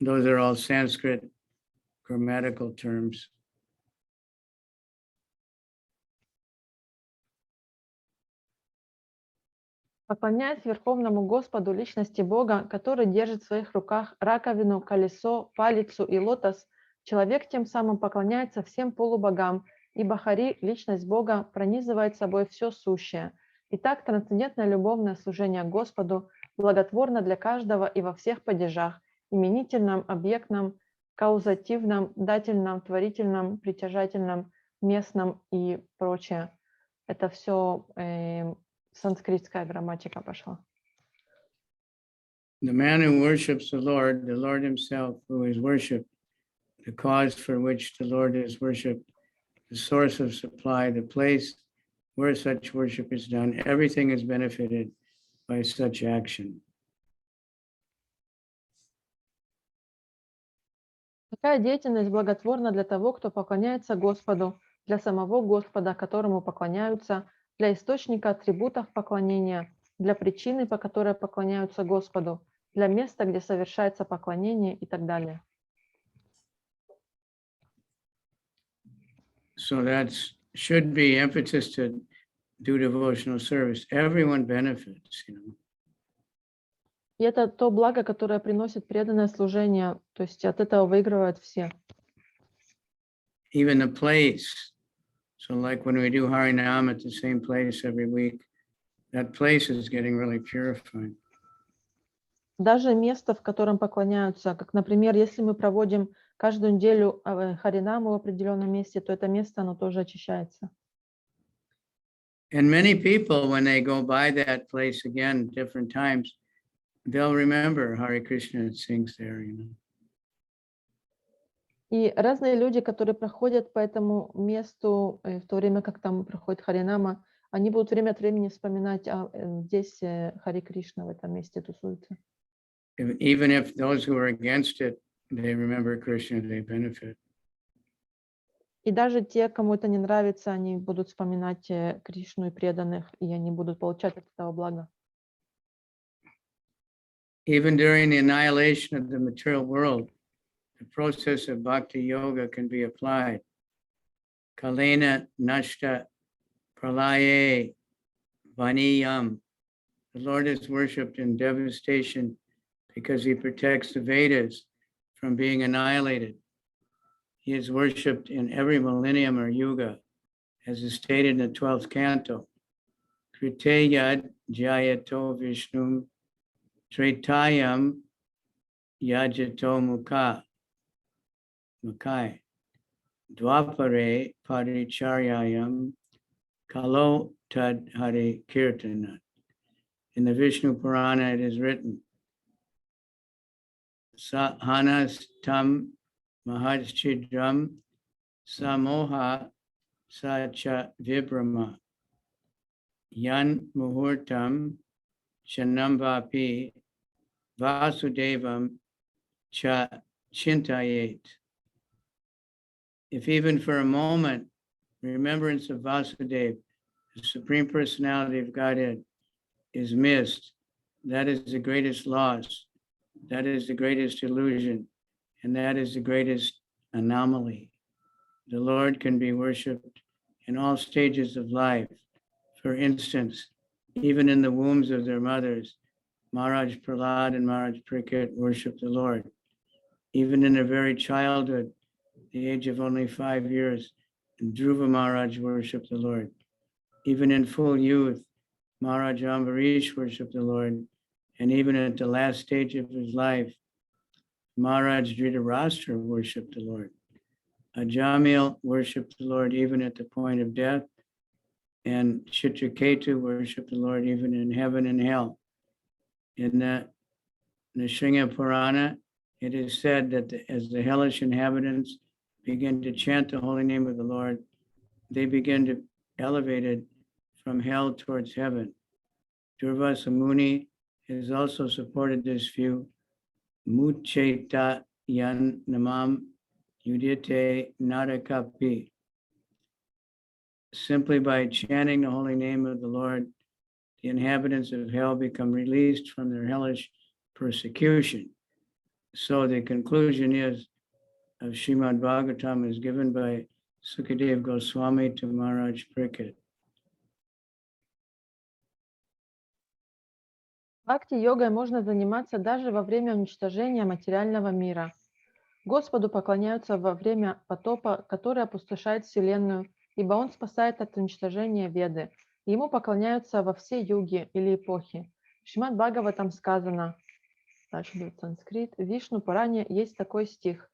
Those are all Sanskrit grammatical terms. Поклоняясь Верховному Господу, личности Бога, который держит в своих руках раковину, колесо, палицу и лотос, человек тем самым поклоняется всем полубогам, ибо Хари, личность Бога, пронизывает собой все сущее. Итак, трансцендентное любовное служение Господу благотворно для каждого и во всех падежах, именительном, объектном, каузативном, дательном, творительном, притяжательном, местном и прочее. Это все санскритская грамматика пошла. The man who worships the Lord himself who is worshipped, the cause for which the Lord is worshipped, the source of supply, the place where such worship is done, everything is benefited by such action. Такая деятельность благотворна для того, кто поклоняется Господу, для самого Господа, которому поклоняются, для источника атрибутов поклонения, для причины, по которой поклоняются Господу, для места, где совершается поклонение и так далее. So that should be emphasis to do devotional service. Everyone benefits, you know. И это то благо, которое приносит преданное служение, то есть от этого выигрывают все. Even the place. So like when we do Harinam at the same place every week, that place is getting really purified. Даже место, в котором поклоняются, как, например, если мы проводим каждую неделю Харинаму в определенном месте, то это место, оно тоже очищается. And many people, when they go by that place again, different times, they'll remember Hare Krishna sings there, you know. И разные люди, которые проходят по этому месту в то время, как там проходит Харинама, они будут время от времени вспоминать, здесь Хари Кришна в этом месте тусуется. Even if those who are against it, they remember Krishna, they benefit. И даже те, кому это не нравится, они будут вспоминать Кришну и преданных, и они будут получать от этого блага. Even during the annihilation of the material world, the process of bhakti yoga can be applied. Kalena nashta pralaye vaniyam. The Lord is worshipped in devastation because he protects the Vedas from being annihilated. He is worshipped in every millennium or yuga, as is stated in the 12th canto. Kriteyad jayato vishnum tretayam yajato mukai. Dwapare paricharyayam kalo tad hare kirtanat. In the Vishnu Purana it is written, Sahanas tam mahadchidram samoha sacha vibrama yan muhurtam chanamvapi vasudevam cha chintayet. If even for a moment remembrance of Vasudeva, the Supreme Personality of Godhead, is missed, that is the greatest loss, that is the greatest illusion, and that is the greatest anomaly. The Lord can be worshipped in all stages of life. For instance, even in the wombs of their mothers, Maharaj Prahlad and Maharaj Parikshit worship the Lord. Even in their very childhood, the age of only 5 years, Dhruva Maharaj worshiped the Lord. Even in full youth, Maharaj Ambarish worshipped the Lord, and even at the last stage of his life, Maharaj Dhritarashtra worshipped the Lord. Ajamil worshipped the Lord even at the point of death, and Chitraketu worshipped the Lord even in heaven and hell. In the Sringa Purana, it is said that as the hellish inhabitants begin to chant the holy name of the Lord, they begin to elevate it from hell towards heaven. Durvasa Muni has also supported this view. Mucheta yan namam udite narakapi. Simply by chanting the holy name of the Lord, the inhabitants of hell become released from their hellish persecution. So the conclusion is of Srimad Bhagavatam is given by Sukadevы Goswami to Maharaj Parikshit. Бхакти-йогой можно заниматься даже во время уничтожения материального мира. Господу поклоняются во время потопа, который опустошает Вселенную, ибо Он спасает от уничтожения Веды. Ему поклоняются во все юги или эпохи. В Шримад Бхагаватам сказано, дальше будет санскрит, в Вишну Пуране есть такой стих.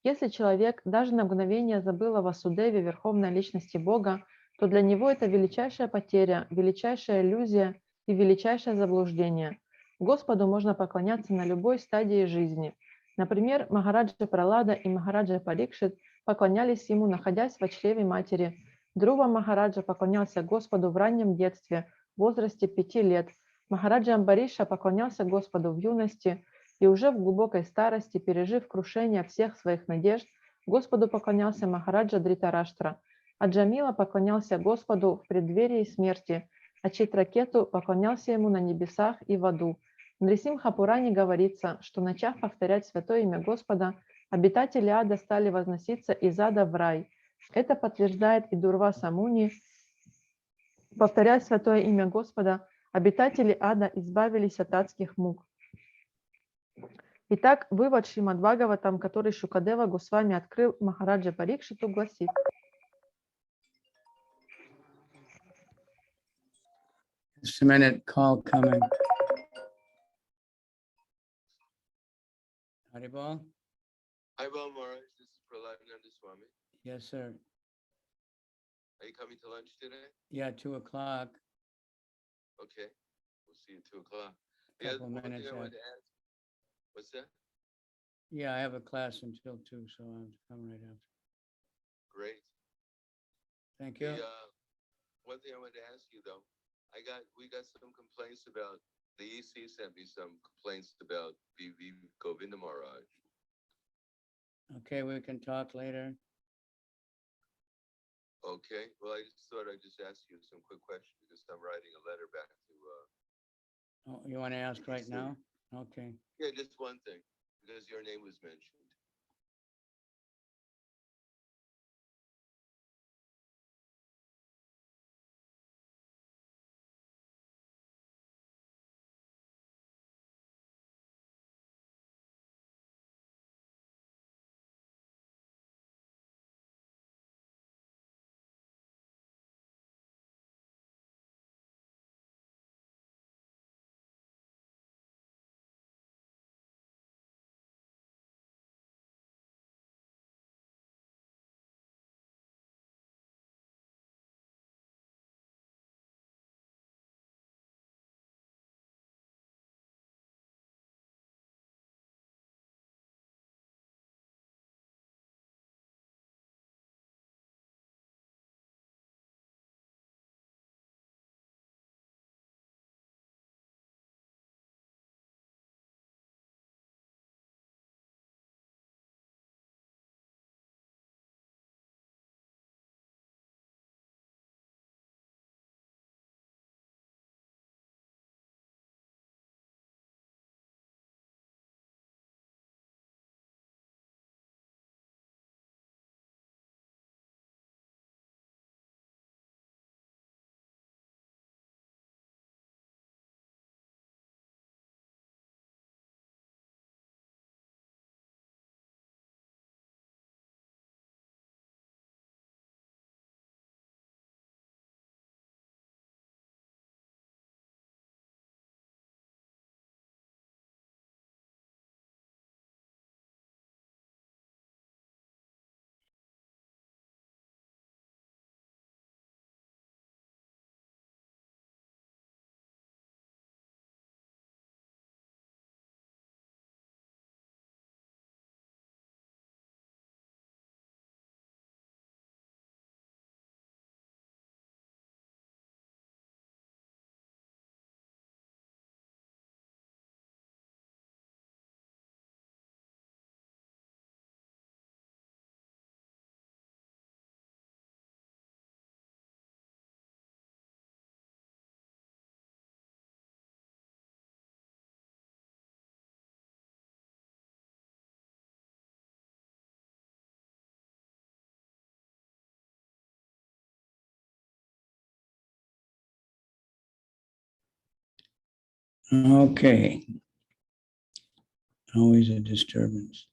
Если человек даже на мгновение забыл о Васудеве, верховной личности Бога, то для него это величайшая потеря, величайшая иллюзия и величайшее заблуждение. Господу можно поклоняться на любой стадии жизни. Например, Махараджа Пралада и Махараджа Парикшит поклонялись ему, находясь в чреве матери. Друва Махараджа поклонялся Господу в раннем детстве, в возрасте 5 лет. Махараджа Амбариша поклонялся Господу в юности, и уже в глубокой старости, пережив крушение всех своих надежд, Господу поклонялся Махараджа Дритараштра. А Джамила поклонялся Господу в преддверии смерти, а Читракету поклонялся ему на небесах и в аду. В Нрисимха-Пуране говорится, что, начав повторять святое имя Господа, обитатели ада стали возноситься из ада в рай. Это подтверждает и Дурваса Муни. Повторяя святое имя Господа, обитатели ада избавились от адских мук. Итак, вывод Шримад Бхагаватам, который Шукадева Госвами открыл Махараджа Парикшиту, гласит: Just a minute, call coming. Haribol? Haribol Maharaj, this is Praladnanda Swami. Yes, sir. Are you coming to lunch today? Yeah, 2 o'clock. Okay, we'll see you at 2 o'clock. Couple One thing minutes I wanted after. to ask. What's that? Yeah, I have a class until 2, so I'll come right after. Great. Thank you. One thing I wanted to ask you though, we got some complaints about the EC sent me some complaints about V.V. Govinda Maharaj. Okay, we can talk later. Okay, well I just thought I'd just ask you some quick questions because I'm writing a letter back to. Oh, you want to ask right now? Okay. Yeah, just one thing because your name was mentioned. Okay. Always a disturbance.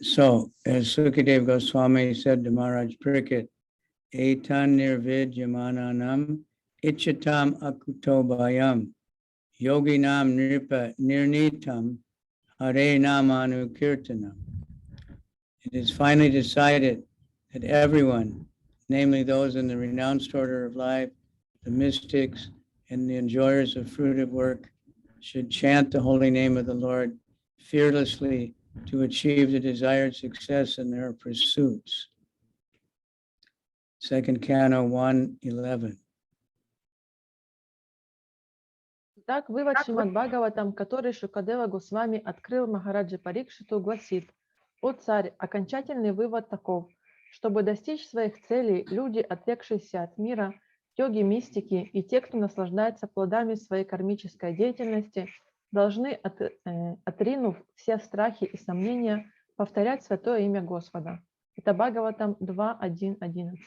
So, as Sukadeva Goswami said to Maharaj Pariksit, Etan nirvid yamananam ichatam akuto bayam yoginam nripa nirnitam hare namanu kirtanam. It is finally decided that everyone, namely those in the renounced order of life, the mystics, and the enjoyers of fruitive work, should chant the holy name of the Lord fearlessly to achieve the desired success in their pursuits. Second Canto 1:11. Так, вывод Шримад Бхагаватам, который Шукадева Госвами открыл Махараджи Парикшиту, гласит: «О царь, окончательный вывод таков: чтобы достичь своих целей, люди, отрекшиеся от мира, йоги, мистики и те, кто наслаждается плодами своей кармической деятельности, должны, отринув все страхи и сомнения, повторять святое имя Господа». Это Бхагаватам 2.1.11.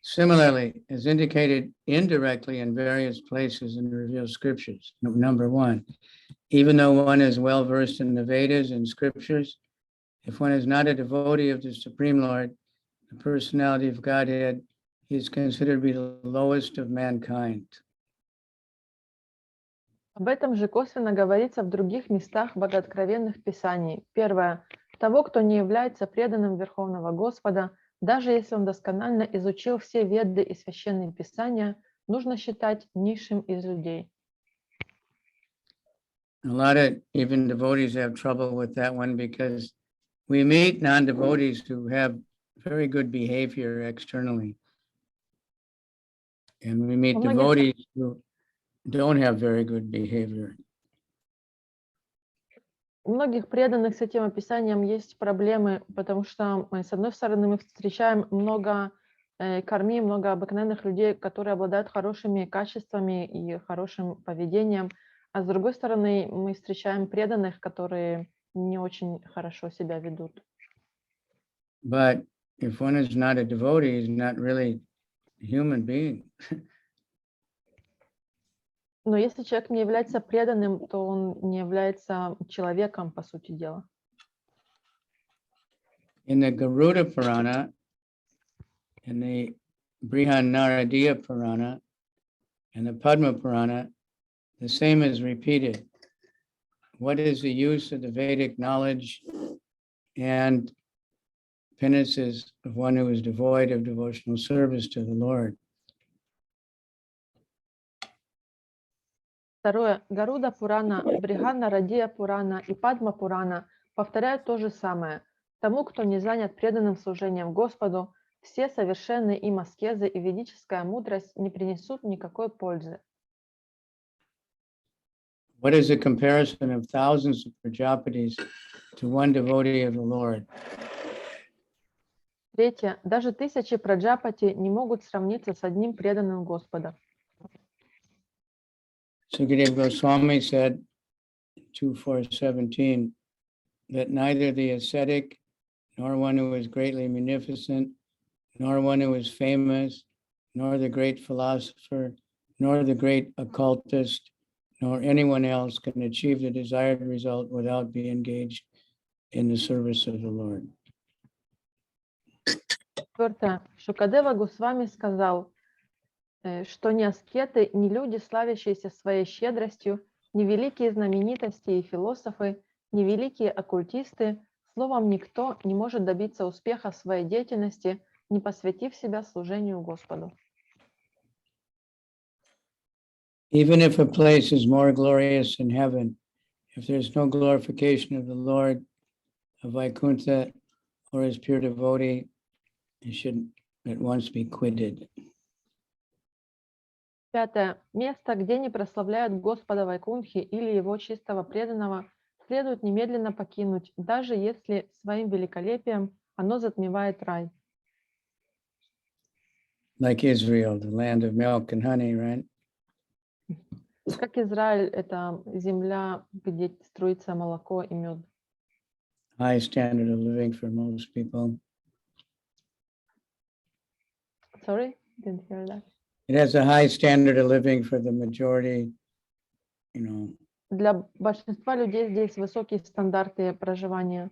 Similarly, as indicated indirectly in various places in the revealed scriptures, number one, even though one is well versed in the Vedas and scriptures, if one is not a devotee of the Supreme Lord, the personality of Godhead, he is considered to be the lowest of mankind. Об этом же косвенно говорится в других местах богооткровенных писаний. Первое. Того, кто не является преданным Верховного Господа, даже если он досконально изучил все Веды и священные писания, нужно считать низшим из людей. A lot of even devotees have trouble with that one because we meet non-devotees who have very good behavior externally. And we meet devotees who don't have very good behavior. У многих преданных с этим описанием есть проблемы, потому что, с одной стороны, мы встречаем много карми, много обыкновенных людей, которые обладают хорошими качествами и хорошим поведением, а с другой стороны, мы встречаем преданных, которые не очень хорошо себя ведут. But if one is not a devotee, he's not really a human being. Но если человек не является преданным, то он не является человеком, по сути дела. In the Garuda Purana, in the Brihanaradiya Purana, and the Padma Purana, the same is repeated. What is the use of the Vedic knowledge and penances of one who is devoid of devotional service to the Lord? Второе. Гаруда Пурана, Брихана Радия Пурана и Падма Пурана повторяют то же самое. Тому, кто не занят преданным служением Господу, все совершенные им аскезы и ведическая мудрость не принесут никакой пользы. What is the comparison of thousands of Prajapatis to one devotee of the Lord? Третье. Даже тысячи праджапати не могут сравниться с одним преданным Господа. Sukadeva Goswami said, 2.4.17, that neither the ascetic, nor one who is greatly munificent, nor one who is famous, nor the great philosopher, nor the great occultist, nor anyone else can achieve the desired result without being engaged in the service of the Lord. Четвертое. Шукадева Госвами сказал, что ни аскеты, ни люди, славящиеся своей щедростью, ни великие знаменитости и философы, ни великие оккультисты, словом, никто не может добиться успеха в своей деятельности, не посвятив себя служению Господу. Even if a place is more glorious in heaven, if there's no glorification of the Lord, of Vaikuntha, or his pure devotee, it should at once be quitted. Пятое. Место, где не прославляют Господа Вайкунтхи или его чистого преданного, следует немедленно покинуть, даже если своим великолепием оно затмевает рай. Like Israel, the land of milk and honey, right? Как Израиль, это земля, где струится молоко и мед. High standard of living for most people. Sorry, didn't hear that. It has a high standard of living for the majority, you know. Для большинства людей здесь высокие стандарты проживания.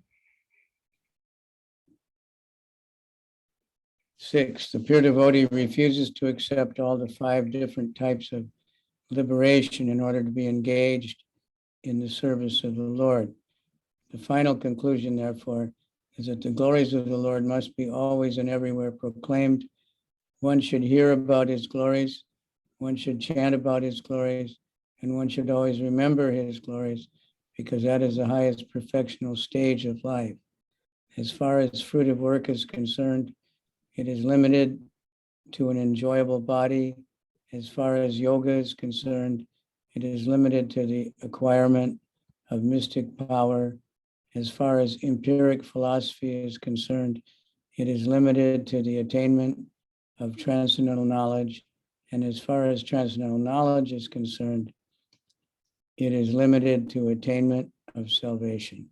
6, the pure devotee refuses to accept all the 5 different types of liberation in order to be engaged in the service of the Lord. The final conclusion, therefore, is that the glories of the Lord must be always and everywhere proclaimed. One should hear about his glories, one should chant about his glories, and one should always remember his glories, because that is the highest perfectional stage of life. As far as fruitive work is concerned, it is limited to an enjoyable body. As far as yoga is concerned, it is limited to the acquirement of mystic power. As far as empiric philosophy is concerned, it is limited to the attainment of transcendental knowledge. And as far as transcendental knowledge is concerned, it is limited to attainment of salvation.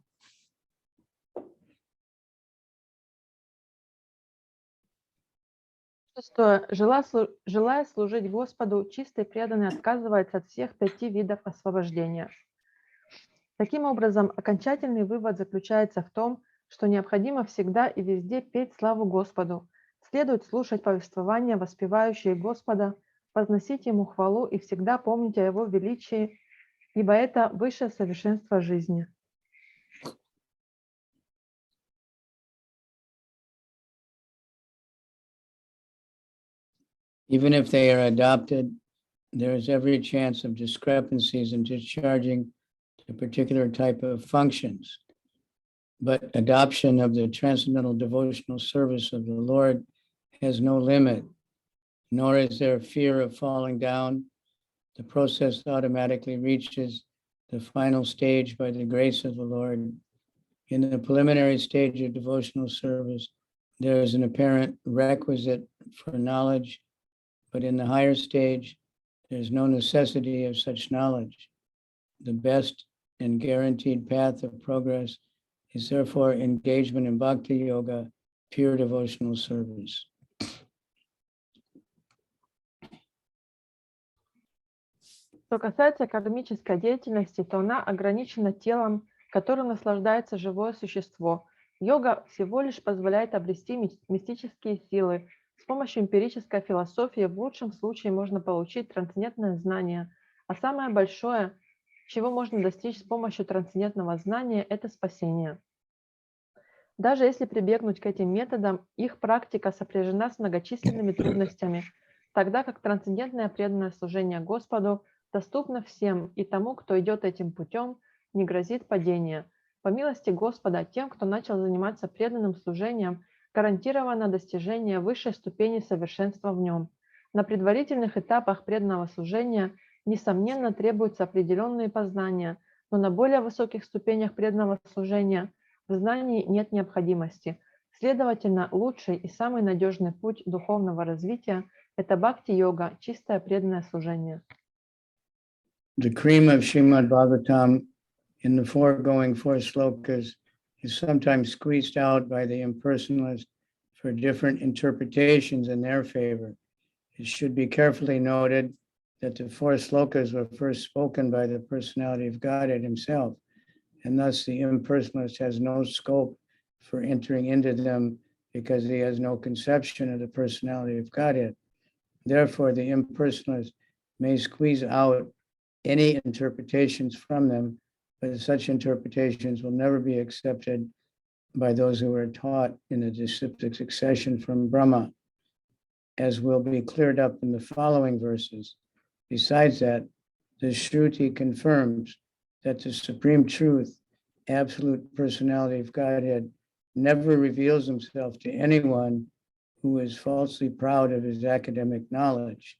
Шестое. Желая служить Господу, чистый преданный отказывается от всех 5 видов освобождения. Таким образом, окончательный вывод заключается в том, что необходимо всегда и везде петь славу Господу, следует слушать повествования, воспевающие Господа, возносить Ему хвалу и всегда помнить о Его величии, ибо это высшее совершенство жизни. Even if they are adopted, there is every chance of discrepancies in discharging a particular type of functions. But adoption of the transcendental devotional service of the Lord has no limit, nor is there fear of falling down. The process automatically reaches the final stage by the grace of the Lord. In the preliminary stage of devotional service, there is an apparent requisite for knowledge, but in the higher stage, there's no necessity of such knowledge. The best and guaranteed path of progress is therefore engagement in bhakti yoga, pure devotional service. Что касается кармической деятельности, то она ограничена телом, которым наслаждается живое существо. Йога всего лишь позволяет обрести мистические силы. С помощью эмпирической философии в лучшем случае можно получить трансцендентное знание, а самое большое, чего можно достичь с помощью трансцендентного знания, это спасение. Даже если прибегнуть к этим методам, их практика сопряжена с многочисленными трудностями, тогда как трансцендентное преданное служение Господу доступно всем, и тому, кто идет этим путем, не грозит падение. По милости Господа, тем, кто начал заниматься преданным служением, гарантировано достижение высшей ступени совершенства в нем. На предварительных этапах преданного служения, несомненно, требуются определенные познания, но на более высоких ступенях преданного служения в знании нет необходимости. Следовательно, лучший и самый надежный путь духовного развития – это бхакти-йога, чистое преданное служение. The cream of Srimad Bhagavatam in the foregoing 4 slokas is sometimes squeezed out by the impersonalist for different interpretations in their favor. It should be carefully noted that the 4 slokas were first spoken by the personality of Godhead himself, and thus the impersonalist has no scope for entering into them because he has no conception of the personality of Godhead. Therefore, the impersonalist may squeeze out any interpretations from them, but such interpretations will never be accepted by those who are taught in a disciplic succession from Brahma, as will be cleared up in the following verses. Besides that, the Shruti confirms that the supreme truth, absolute personality of Godhead, never reveals himself to anyone who is falsely proud of his academic knowledge.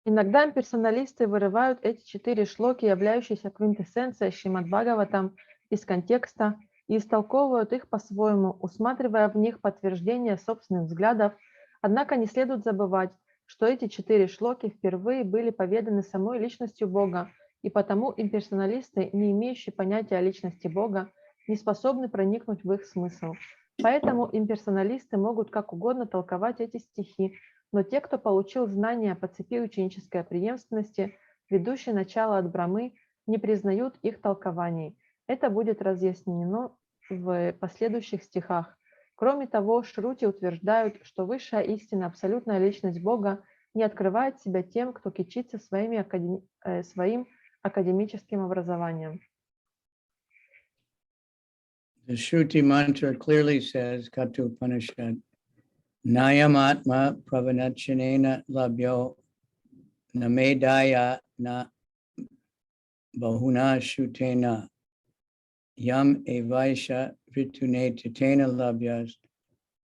Иногда имперсоналисты вырывают эти 4 шлоки, являющиеся квинтэссенцией Шримад Бхагаватам, из контекста и истолковывают их по-своему, усматривая в них подтверждение собственных взглядов. Однако не следует забывать, что эти 4 шлоки впервые были поведаны самой личностью Бога, и потому имперсоналисты, не имеющие понятия о личности Бога, не способны проникнуть в их смысл. Поэтому имперсоналисты могут как угодно толковать эти стихи, но те, кто получил знания по цепи ученической преемственности, ведущей начало от Брамы, не признают их толкований. Это будет разъяснено в последующих стихах. Кроме того, шрути утверждают, что высшая истина, абсолютная личность Бога, не открывает себя тем, кто кичится своим академическим образованием. The Shruti mantra clearly says, Katu Upanishad, Nayamatma Pravanachanena Labhyo Namedaya Na Bahuna Shutena Yam Evaisha Ritune Titena Labhyas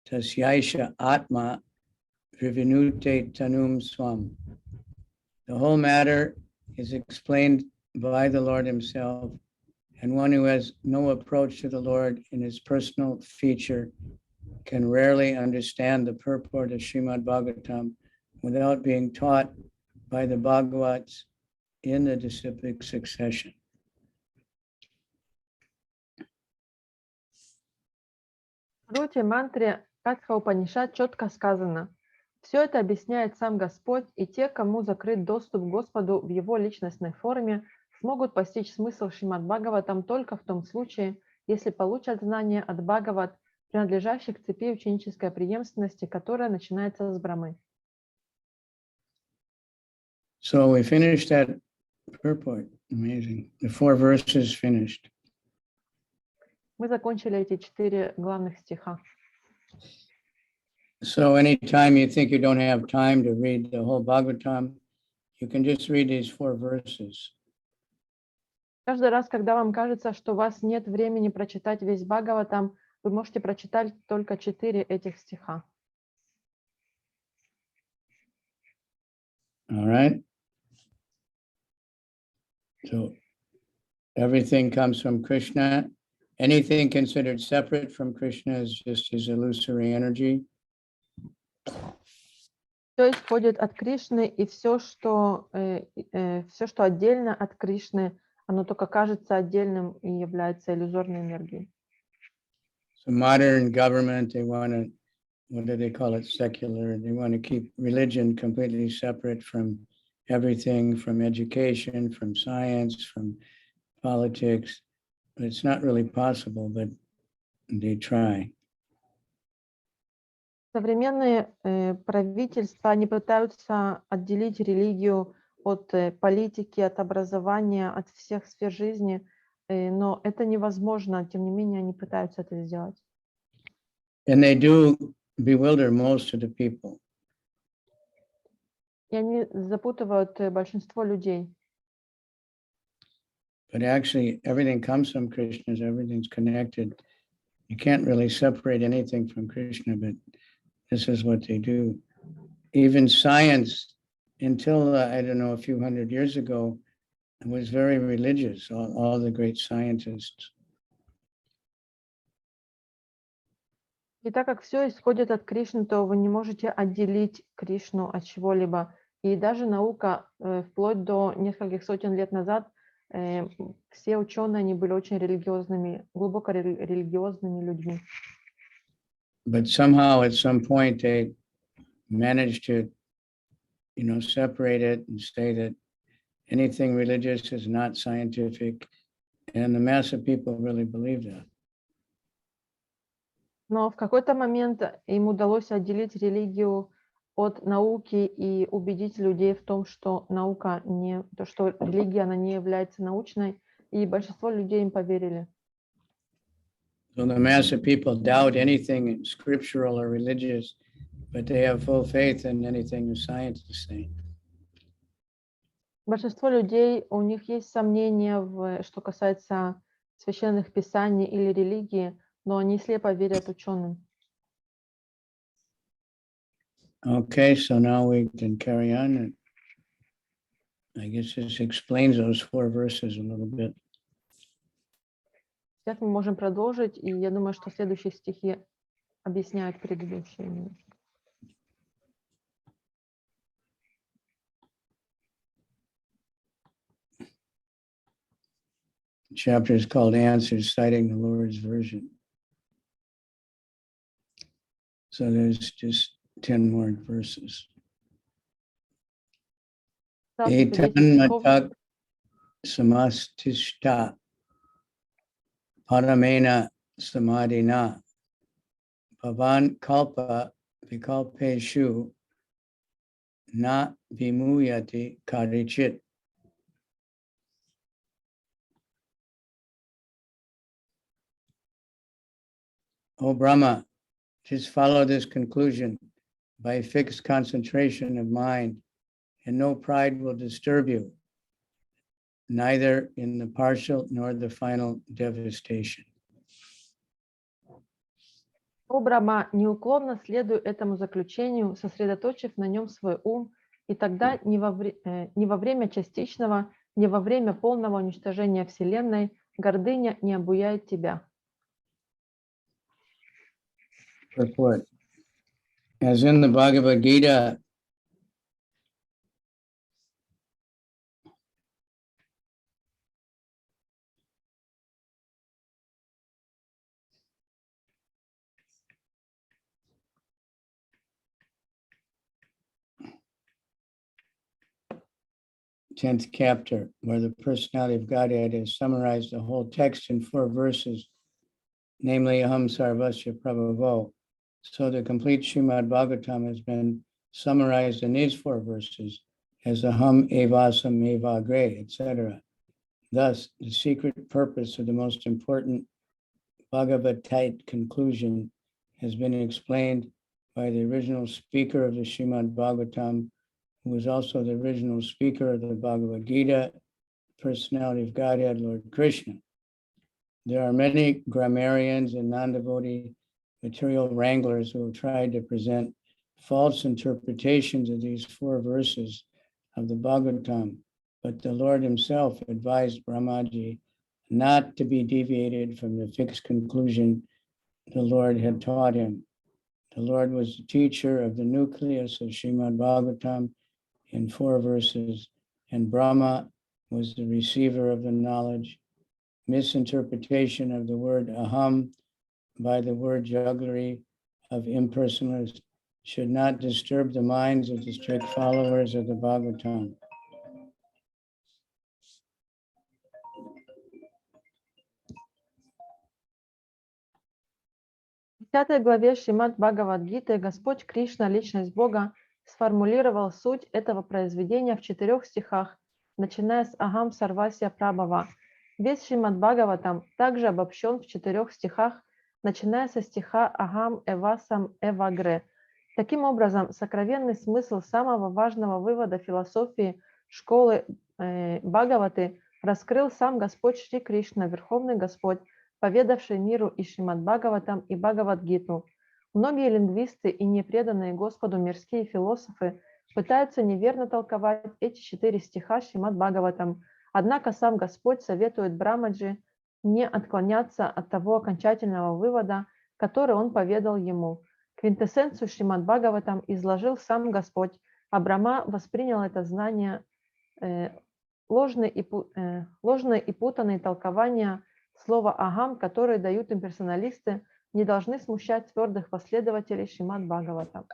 Tasyaisha Atma Vivinute Tanum Swam. The whole matter is explained by the Lord himself, and one who has no approach to the Lord in his personal feature can rarely understand the purport of Srimad Bhagavatam without being taught by the Bhagavats in the disciplic succession. В Шрути мантре Катха Упанишад четко сказано: все это объясняет сам Господь, и те, кому закрыт доступ к Господу в его личностной форме, смогут постичь смысл Шримад Бхагаватам только в том случае, если получат знания от Бхагават, принадлежащих к цепи ученической преемственности, которая начинается с Брамы. So we finished that purport. Amazing. The 4 verses finished. Мы закончили эти 4 главных стиха. So anytime you think you don't have time to read the whole Bhagavatam, you can just read these 4 verses. Каждый раз, когда вам кажется, что у вас нет времени прочитать весь Бхагаватам, вы можете прочитать только 4 этих стиха. All right. So everything comes from Krishna. Anything considered separate from Krishna is just his illusory energy. Все исходит от Кришны, и все, что отдельно от Кришны, оно только кажется отдельным и является иллюзорной энергией. So modern government, they want to, what do they call it, secular? They want to keep religion completely separate from everything, from education, from science, from politics. But it's not really possible, but they try. Современные правительства, они пытаются отделить религию от политики, от образования, от всех сфер жизни, но это невозможно, тем не менее они пытаются это сделать. And they do bewilder most of the people. И они запутывают большинство людей. But actually, everything comes from Krishna, everything's connected. You can't really separate anything from Krishna, but this is what they do. Even science, until, I don't know, a few hundred years ago, was very religious, all the great scientists. И так как все исходит от Кришны, то вы не можете отделить Кришну от чего-либо. И даже наука, вплоть до нескольких сотен лет назад, все ученые, они были очень религиозными, глубоко религиозными людьми. But somehow at some point they managed to, separate it and say that anything religious is not scientific. And the mass of people really believe that. Но в какой-то момент им удалось отделить религию от науки и убедить людей в том, что что религия, она не является научной, и большинство людей им поверили. So the mass of people doubt anything scriptural or religious, but they have full faith in anything the scientists say. Большинство людей, у них есть сомнения, что касается священных писаний или религии, но они слепо верят ученым. Okay, so now we can carry on. I guess this explains those 4 verses a little bit. Сейчас мы можем продолжить, и я думаю, что следующие стихи объясняют предыдущие. chapter is called Answers, Citing the Lord's Version. So there's just 10 more verses. Etan matak samastishta paramena samadhina pavan kalpa vikalpeshu na vimuyati karichit. O Brahma, just follow this conclusion by fixed concentration of mind, and no pride will disturb you, neither in the partial nor the final devastation. О Брахма, неуклонно следуй этому заключению, сосредоточив на нем свой ум, и тогда ни во время частичного, ни во время полного уничтожения Вселенной гордыня не обуяет тебя. Purport. As in the Bhagavad Gita, tenth chapter, where the personality of Godhead has summarized the whole text in 4 verses, namely Aham Sarvasya Prabhavo. So the complete Srimad Bhagavatam has been summarized in these 4 verses as Aham Evasam Evagre, etc. Thus, the secret purpose of the most important Bhagavatite conclusion has been explained by the original speaker of the Srimad Bhagavatam, who was also the original speaker of the Bhagavad Gita, personality of Godhead, Lord Krishna. There are many grammarians and non-devotee material wranglers who have tried to present false interpretations of these 4 verses of the Bhagavatam, but the Lord himself advised Brahmaji not to be deviated from the fixed conclusion the Lord had taught him. The Lord was the teacher of the nucleus of Srimad Bhagavatam in 4 verses, and Brahma was the receiver of the knowledge. Misinterpretation of the word aham by the word jugglery of impersonalists should not disturb the minds of the strict followers of the Bhagavatam. В 10 главе Шримад Бхагават-гиты Господь Кришна, личность Бога, сформулировал суть этого произведения в 4 стихах, начиная с Агам Сарвасья Прабхава. Весь Шримад Бхагаватам также обобщен в 4 стихах, начиная со стиха Агам Эвасам Эвагре. Таким образом, сокровенный смысл самого важного вывода философии школы Бхагаваты раскрыл сам Господь Шри Кришна, Верховный Господь, поведавший миру и Шримад Бхагаватам, и Бхагават-гиту. Многие лингвисты и непреданные Господу мирские философы пытаются неверно толковать эти 4 стиха Шримад Бхагаватам, однако сам Господь советует Брамаджи не отклоняться от того окончательного вывода, который он поведал ему. Квинтэссенцию Шримад Бхагаватам изложил сам Господь, а Брахма воспринял это знание. Ложные и путанные толкования слова «агам», которые дают имперсоналисты, не должны смущать твердых последователей Шримад Бхагаватам.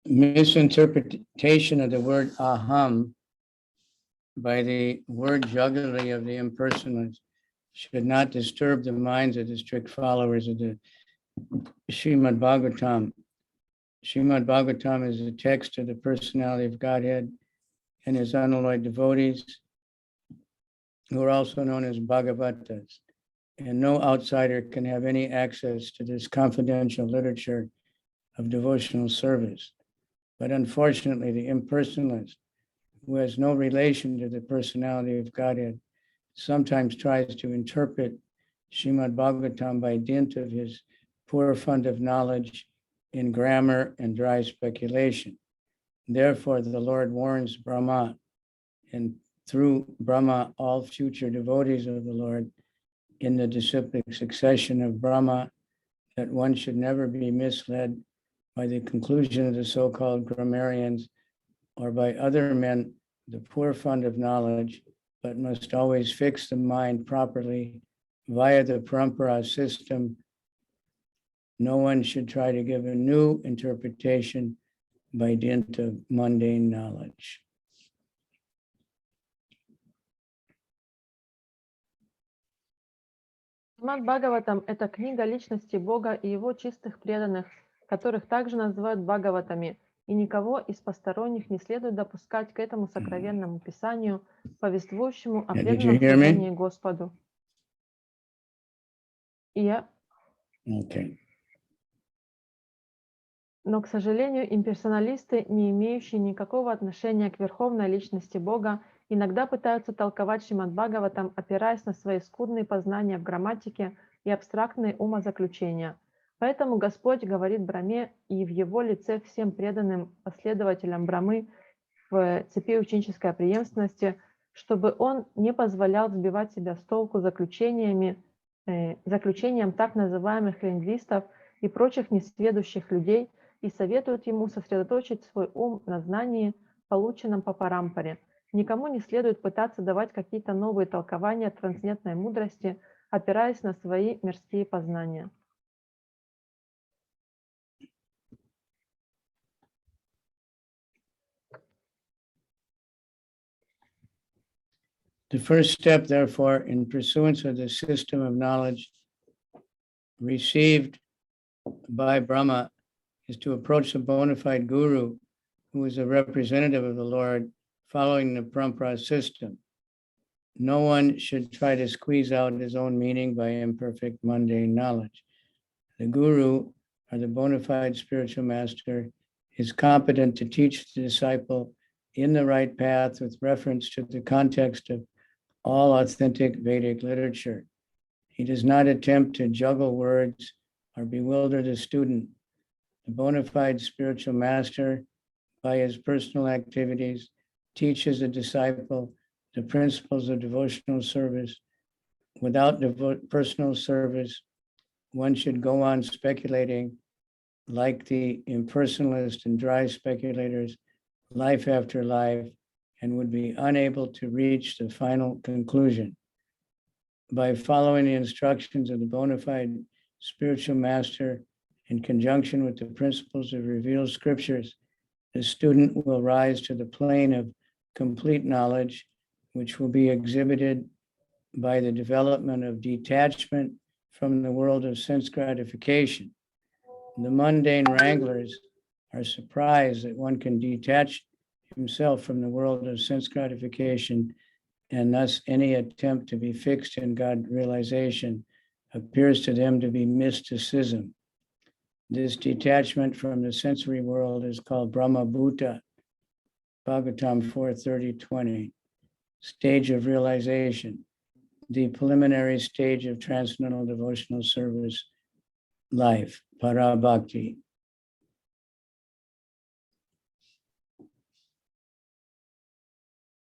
Misinterpretation of the word aham by the word jugglery of the impersonalists should not disturb the minds of the strict followers of the Srimad Bhagavatam. Srimad Bhagavatam is a text of the personality of Godhead and his unalloyed devotees, who are also known as Bhagavatas, and no outsider can have any access to this confidential literature of devotional service. But unfortunately, the impersonalist, who has no relation to the personality of Godhead, sometimes tries to interpret Srimad Bhagavatam by dint of his poor fund of knowledge in grammar and dry speculation. Therefore, the Lord warns Brahma, and through Brahma, all future devotees of the Lord in the disciplic succession of Brahma, that one should never be misled by the conclusion of the so-called grammarians or by other men, the poor fund of knowledge, but must always fix the mind properly via the parampara system. No one should try to give a new interpretation by dint of mundane knowledge. Шримад Бхагаватам – это книга личности Бога и его чистых преданных, которых также называют Бхагаватами, и никого из посторонних не следует допускать к этому сокровенному писанию, повествующему о преданном служении Господу. Okay. Но, к сожалению, имперсоналисты, не имеющие никакого отношения к верховной личности Бога, иногда пытаются толковать Шримад Бхагаватам, опираясь на свои скудные познания в грамматике и абстрактные умозаключения. Поэтому Господь говорит Брахме и в его лице всем преданным последователям Брахмы в цепи ученической преемственности, чтобы он не позволял сбивать себя с толку заключением так называемых лингвистов и прочих несведущих людей, и советует ему сосредоточить свой ум на знании, полученном по парампаре. Никому не следует пытаться давать какие-то новые толкования трансцендентной мудрости, опираясь на свои мирские познания. The first step, therefore, in pursuance of the system of knowledge received by Brahma is to approach a bona fide guru who is a representative of the Lord following the parampara system. No one should try to squeeze out his own meaning by imperfect mundane knowledge. The guru, or the bona fide spiritual master, is competent to teach the disciple in the right path with reference to the context of all authentic Vedic literature. He does not attempt to juggle words or bewilder the student. The bona fide spiritual master, by his personal activities, teaches a disciple the principles of devotional service. Without personal service, one should go on speculating like the impersonalist and dry speculators, life after life, and would be unable to reach the final conclusion. By following the instructions of the bona fide spiritual master in conjunction with the principles of revealed scriptures, the student will rise to the plane of complete knowledge, which will be exhibited by the development of detachment from the world of sense gratification. The mundane wranglers are surprised that one can detach himself from the world of sense gratification, and thus any attempt to be fixed in God realization appears to them to be mysticism. This detachment from the sensory world is called Brahma Bhuta, Bhagavatam 4:30-20, stage of realization, the preliminary stage of transcendental devotional service life, para bhakti.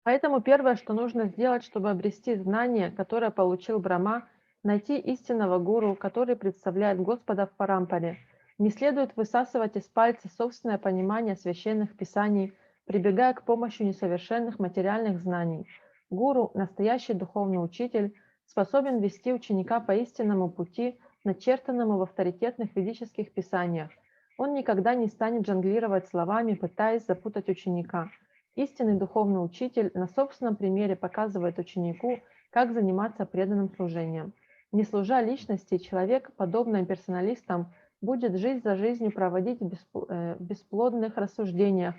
Поэтому первое, что нужно сделать, чтобы обрести знание, которое получил Брахма, найти истинного гуру, который представляет Господа в парампаре. Не следует высасывать из пальца собственное понимание священных писаний, прибегая к помощи несовершенных материальных знаний. Гуру, настоящий духовный учитель, способен вести ученика по истинному пути, начертанному в авторитетных ведических писаниях. Он никогда не станет жонглировать словами, пытаясь запутать ученика. Истинный духовный учитель на собственном примере показывает ученику, как заниматься преданным служением. Не служа личности, человек, подобно имперсоналистам, будет жизнь за жизнью проводить в бесплодных рассуждениях,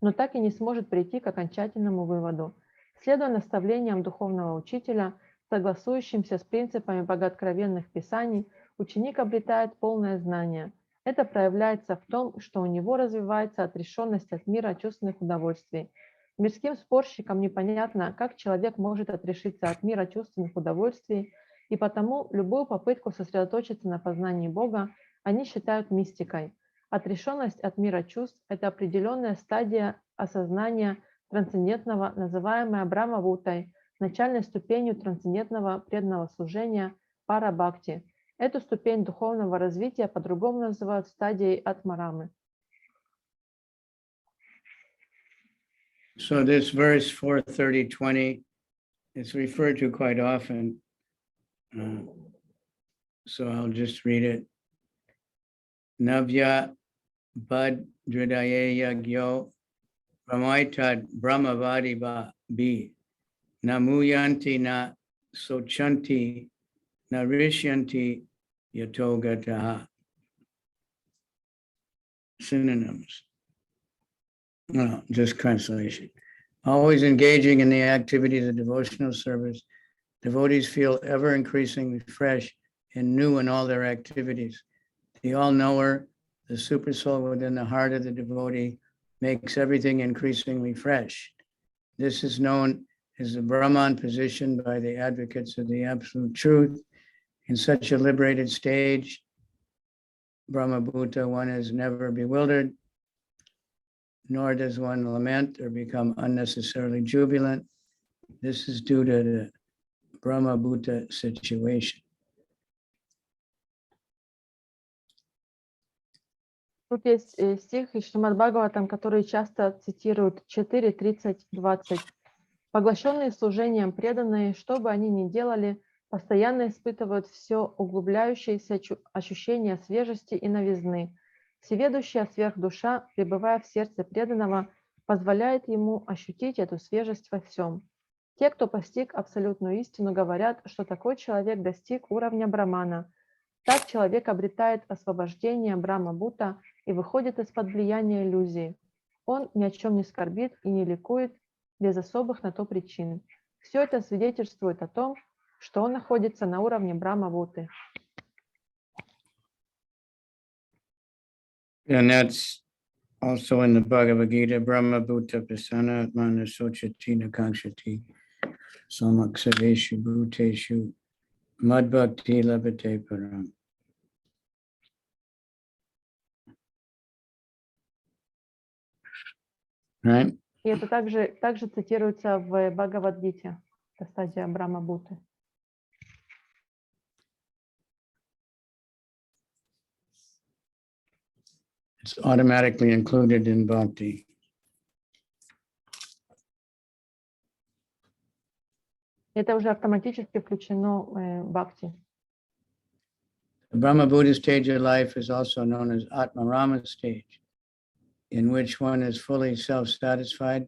но так и не сможет прийти к окончательному выводу. Следуя наставлениям духовного учителя, согласующимся с принципами богооткровенных писаний, ученик обретает полное знание. Это проявляется в том, что у него развивается отрешенность от мира чувственных удовольствий. Мирским спорщикам непонятно, как человек может отрешиться от мира чувственных удовольствий, и потому любую попытку сосредоточиться на познании Бога они считают мистикой. Отрешенность от мира чувств – это определенная стадия осознания трансцендентного, называемая Брахма-вутой, начальной ступенью трансцендентного преданного служения пара-бхакти. Эту ступень духовного развития по-другому называют стадией атмарамы. So this verse 4:30-20 is referred to quite often. So I'll just read it. Navya bad dridaya yagyo brahmaitad brahmavadi ba bi namuyanti na sochanti na rishyanti yatogataha. Synonyms. No, just translation. Always engaging in the activities of devotional service, devotees feel ever increasingly fresh and new in all their activities. The all-knower, the super soul within the heart of the devotee, makes everything increasingly fresh. This is known as the Brahman position by the advocates of the absolute truth. In such a liberated stage, Brahma Bhuta, one is never bewildered, nor does one lament or become unnecessarily jubilant. This is due to the Brahma Bhuta situation. Тут есть стих из Шримад Бхагаватам, который часто цитируют 4:30-20. Поглощенные служением преданные, что бы они ни делали, постоянно испытывают все углубляющееся ощущение свежести и новизны. Всеведущая сверхдуша, пребывая в сердце преданного, позволяет ему ощутить эту свежесть во всем. Те, кто постиг абсолютную истину, говорят, что такой человек достиг уровня брамана. Так человек обретает освобождение Брахма-бута и выходит из-под влияния иллюзии. Он ни о чем не скорбит и не ликует без особых на то причин. Все это свидетельствует о том, что он находится на уровне Брахма-буты. And that's also in the Bhagavad Gita, Brahma Bhuta Pasana Atmana Sochati Nakangshati Samaksaveshu Bhuteshu Madbhakti Labhate Param. Right? И это также цитируется в Бхагавад-гите, это стадия Брахма-буты. It's automatically included in bhakti. Это уже автоматически включено в бхакти. The Brahma Buddha stage of life is also known as Atmarama stage, in which one is fully self-satisfied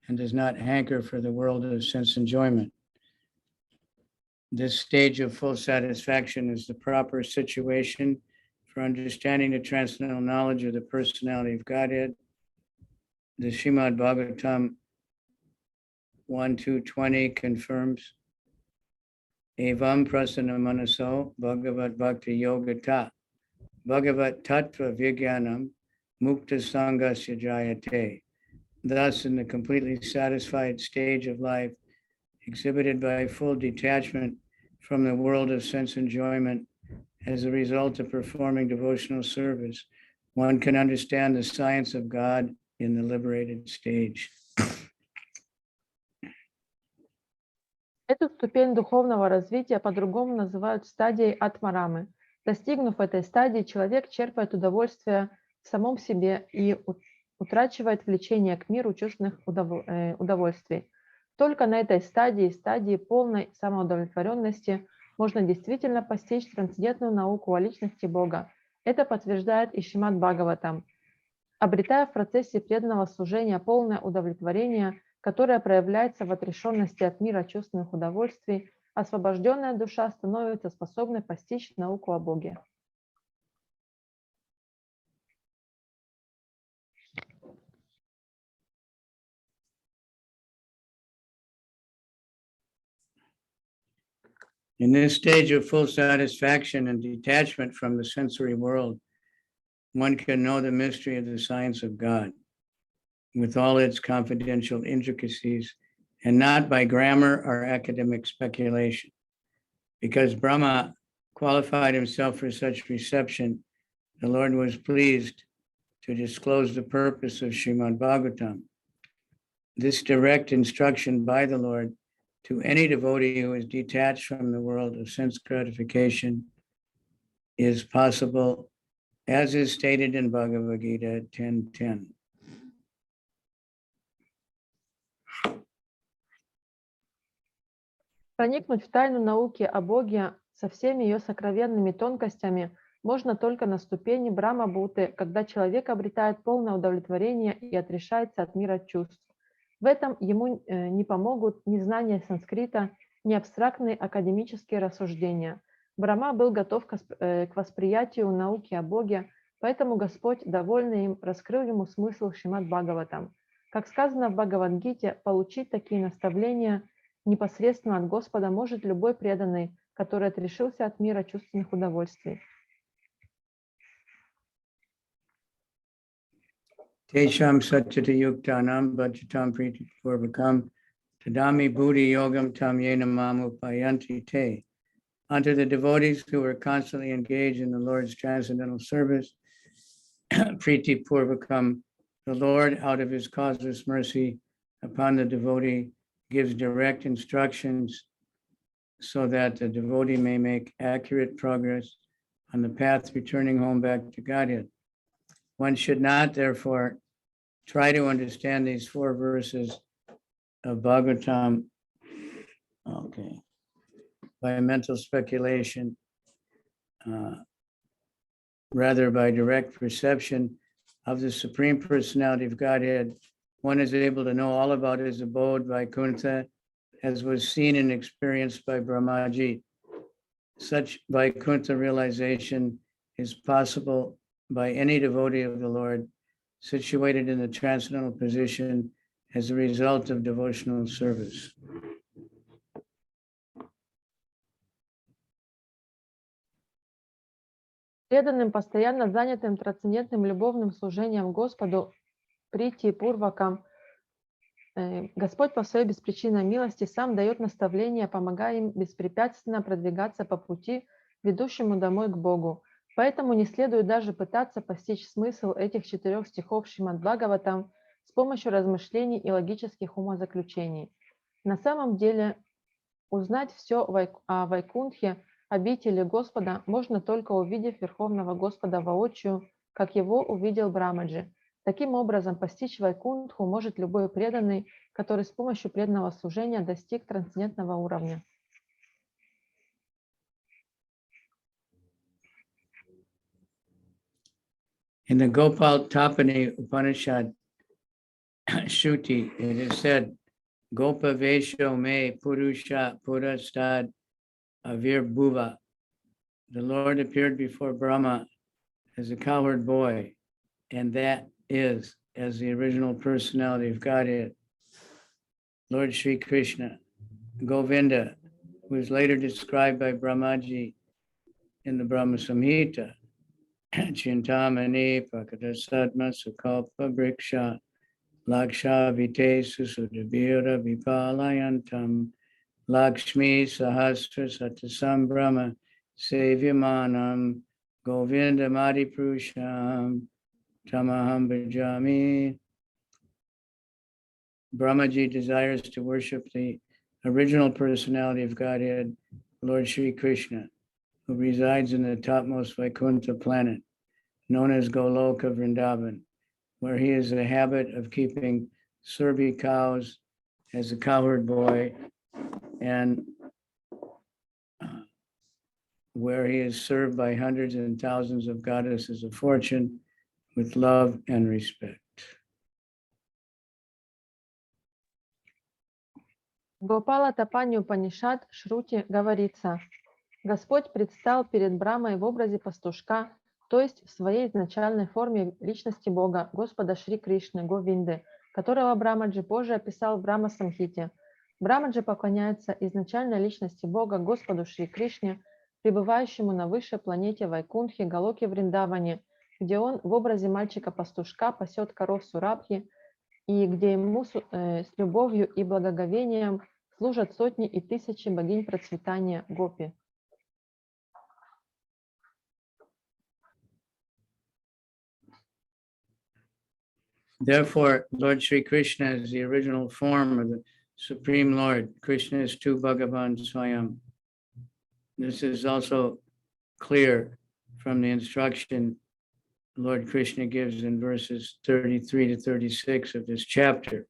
and does not hanker for the world of sense enjoyment. This stage of full satisfaction is the proper situation for understanding the transcendental knowledge of the personality of Godhead. The Srimad Bhagavatam 1:2:20 confirms, Evam prasana manaso Bhagavat Bhakti Yogata Bhagavat Tattva Vigyanam Mukta Sangasya Jayate. Thus, in the completely satisfied stage of life, exhibited by full detachment from the world of sense enjoyment, as a result of performing devotional service, one can understand the science of God in the liberated stage. Эту ступень духовного развития по-другому называют стадией атмарамы. Достигнув этой стадии, человек черпает удовольствие в самом себе и утрачивает влечение к миру чувственных удовольствий. Только на этой стадии полной самоудовлетворенности, можно действительно постичь трансцендентную науку о личности Бога. Это подтверждает и Шримад Бхагаватам. Обретая в процессе преданного служения полное удовлетворение, которое проявляется в отрешенности от мира чувственных удовольствий, освобожденная душа становится способной постичь науку о Боге. In this stage of full satisfaction and detachment from the sensory world, one can know the mystery of the science of God with all its confidential intricacies, and not by grammar or academic speculation. Because Brahma qualified himself for such reception, the Lord was pleased to disclose the purpose of Srimad Bhagavatam. This direct instruction by the Lord to any devotee who is detached from the world of sense gratification is possible, as is stated in Bhagavad Gita 10:10. Проникнуть в тайну науки о Боге со всеми ее сокровенными тонкостями можно только на ступени Брахма-Бхуты, когда человек обретает полное удовлетворение и отрешается от мира чувств. В этом ему не помогут ни знания санскрита, ни абстрактные академические рассуждения. Брахма был готов к восприятию науки о Боге, поэтому Господь, довольный им, раскрыл ему смысл Шримад Бхагаватам. Как сказано в Бхагавад-гите, получить такие наставления непосредственно от Господа может любой преданный, который отрешился от мира чувственных удовольствий. Tesham satyata yuktanam bhajatam priti purvakam tadami buddhi yogam tam yena mamu payanti te. Unto the devotees who are constantly engaged in the Lord's transcendental service, priti purvakam, the Lord, out of his causeless mercy upon the devotee, gives direct instructions so that the devotee may make accurate progress on the path returning home back to Godhead. One should not, therefore, try to understand these 4 verses of Bhagavatam, by mental speculation, rather by direct perception of the Supreme Personality of Godhead. One is able to know all about his abode, Vaikuntha, as was seen and experienced by Brahmaji. Such Vaikuntha realization is possible by any devotee of the Lord situated in the transcendental position as a result of devotional service. Преданным, постоянно занятым трансцендентным любовным служением Господу, прити пурвакам, Господь по своей беспричинной милости сам дает наставления, помогая им беспрепятственно продвигаться по пути, ведущему домой к Богу. Поэтому не следует даже пытаться постичь смысл этих 4 стихов Шримад Бхагаватам с помощью размышлений и логических умозаключений. На самом деле, узнать все о Вайкунтхе, обители Господа, можно только увидев Верховного Господа воочию, как его увидел Брамаджи. Таким образом, постичь Вайкунтху может любой преданный, который с помощью преданного служения достиг трансцендентного уровня. In the Gopal Tapani Upanishad Shruti, it is said, Gopa Vesho me Purusha Purastad Avir Bhuva. The Lord appeared before Brahma as a cowherd boy, and that is as the original personality of Godhead. Lord Sri Krishna, Govinda, who is later described by Brahmaji in the Brahma Samhita, Chintamani Pakadasadma Sukalpa Briksha Laksha Vite Susudabira Vipalayantam Lakshmi Sahasra Satasam Brahma Sevyamanam Govinda Madi Prusham Tamaham Bhajami. Brahmaji desires to worship the original personality of Godhead, Lord Sri Krishna, who resides in the topmost Vaikuntha planet, known as Goloka Vrindavan, where he has a habit of keeping Surbi cows as a cowherd boy, and where he is served by hundreds and thousands of goddesses of fortune with love and respect. В Гопала Тапани Упанишад Шрути говорится: Господь предстал перед Брамой в образе пастушка, то есть в своей изначальной форме личности Бога, Господа Шри Кришны, Говинды, которого Брамаджи позже описал в Брахма Самхите. Брамаджи поклоняется изначальной личности Бога, Господу Шри Кришне, пребывающему на высшей планете Вайкунтхе, Галоке Вриндаване, где он в образе мальчика-пастушка пасет коров Сурабхи, и где ему с любовью и благоговением служат сотни и тысячи богинь процветания Гопи. Therefore, Lord Sri Krishna is the original form of the Supreme Lord. Krishna is tu Bhagavan Swayam. This is also clear from the instruction Lord Krishna gives in verses 33 to 36 of this chapter.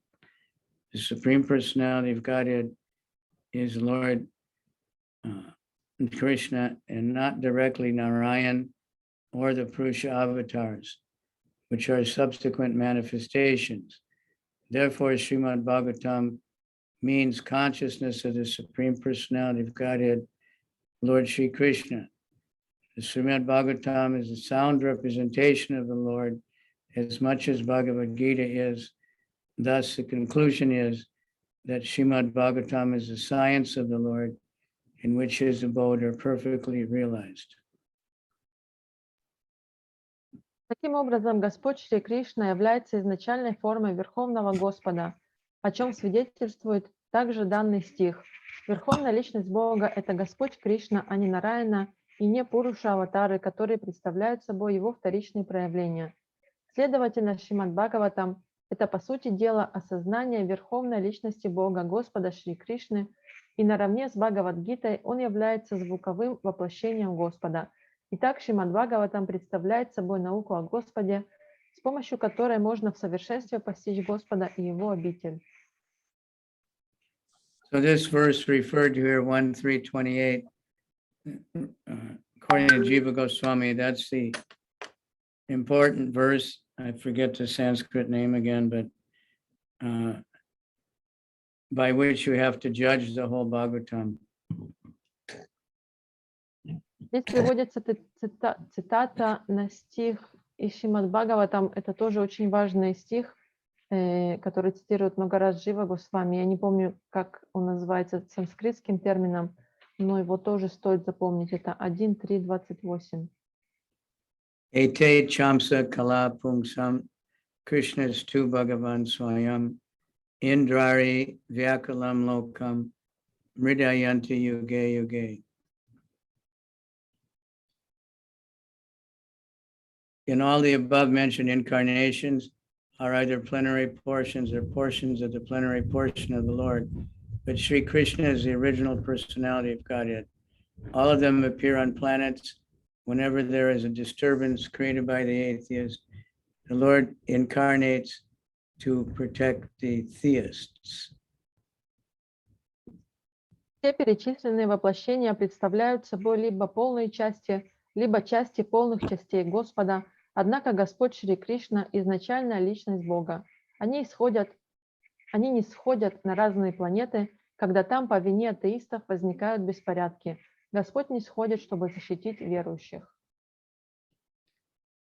The Supreme Personality of Godhead is Lord Krishna and not directly Narayan or the Purusha avatars, which are subsequent manifestations. Therefore, Srimad Bhagavatam means consciousness of the Supreme Personality of Godhead, Lord Sri Krishna. The Srimad Bhagavatam is a sound representation of the Lord as much as Bhagavad Gita is. Thus, the conclusion is that Srimad Bhagavatam is the science of the Lord in which his abode are perfectly realized. Таким образом, Господь Шри Кришна является изначальной формой Верховного Господа, о чем свидетельствует также данный стих. Верховная личность Бога – это Господь Кришна, а не Нараяна и не Пуруша-аватары, которые представляют собой его вторичные проявления. Следовательно, Шримад Бхагаватам – это, по сути дела, осознание Верховной личности Бога, Господа Шри Кришны, и наравне с Бхагавад-гитой он является звуковым воплощением Господа. Итак, Шримад Бхагаватам представляет собой науку о Господе, с помощью которой можно в совершенстве постичь Господа и Его обитель. So this verse referred to here, 1:328, according to Jiva Goswami, that's the important verse. I forget the Sanskrit name again, but by which you have to judge the whole Bhagavatam. Здесь приводится цитата на стих из Шримад Бхагаватам. Это тоже очень важный стих, который цитирует много раз Джива Госвами. Я не помню, как он называется санскритским термином, но его тоже стоит запомнить. Это 1.3.28. Ete chamsa kala pungsam Krishnas tu Bhagavan Swayam Indrari Vyakalam Lokam Mridayanti Yuge Yuge. In all the above mentioned incarnations are either plenary portions or portions of the plenary portion of the Lord, but Sri Krishna is the original personality of Godhead. All of them appear on planets whenever there is a disturbance created by the atheist. The Lord incarnates to protect the theists. Все перечисленные воплощения представляют собой либо полные части, либо части полных частей Господа. Однако Господь Шри Кришна – изначальная личность Бога. Они не сходят на разные планеты, когда там по вине атеистов возникают беспорядки. Господь не сходит, чтобы защитить верующих.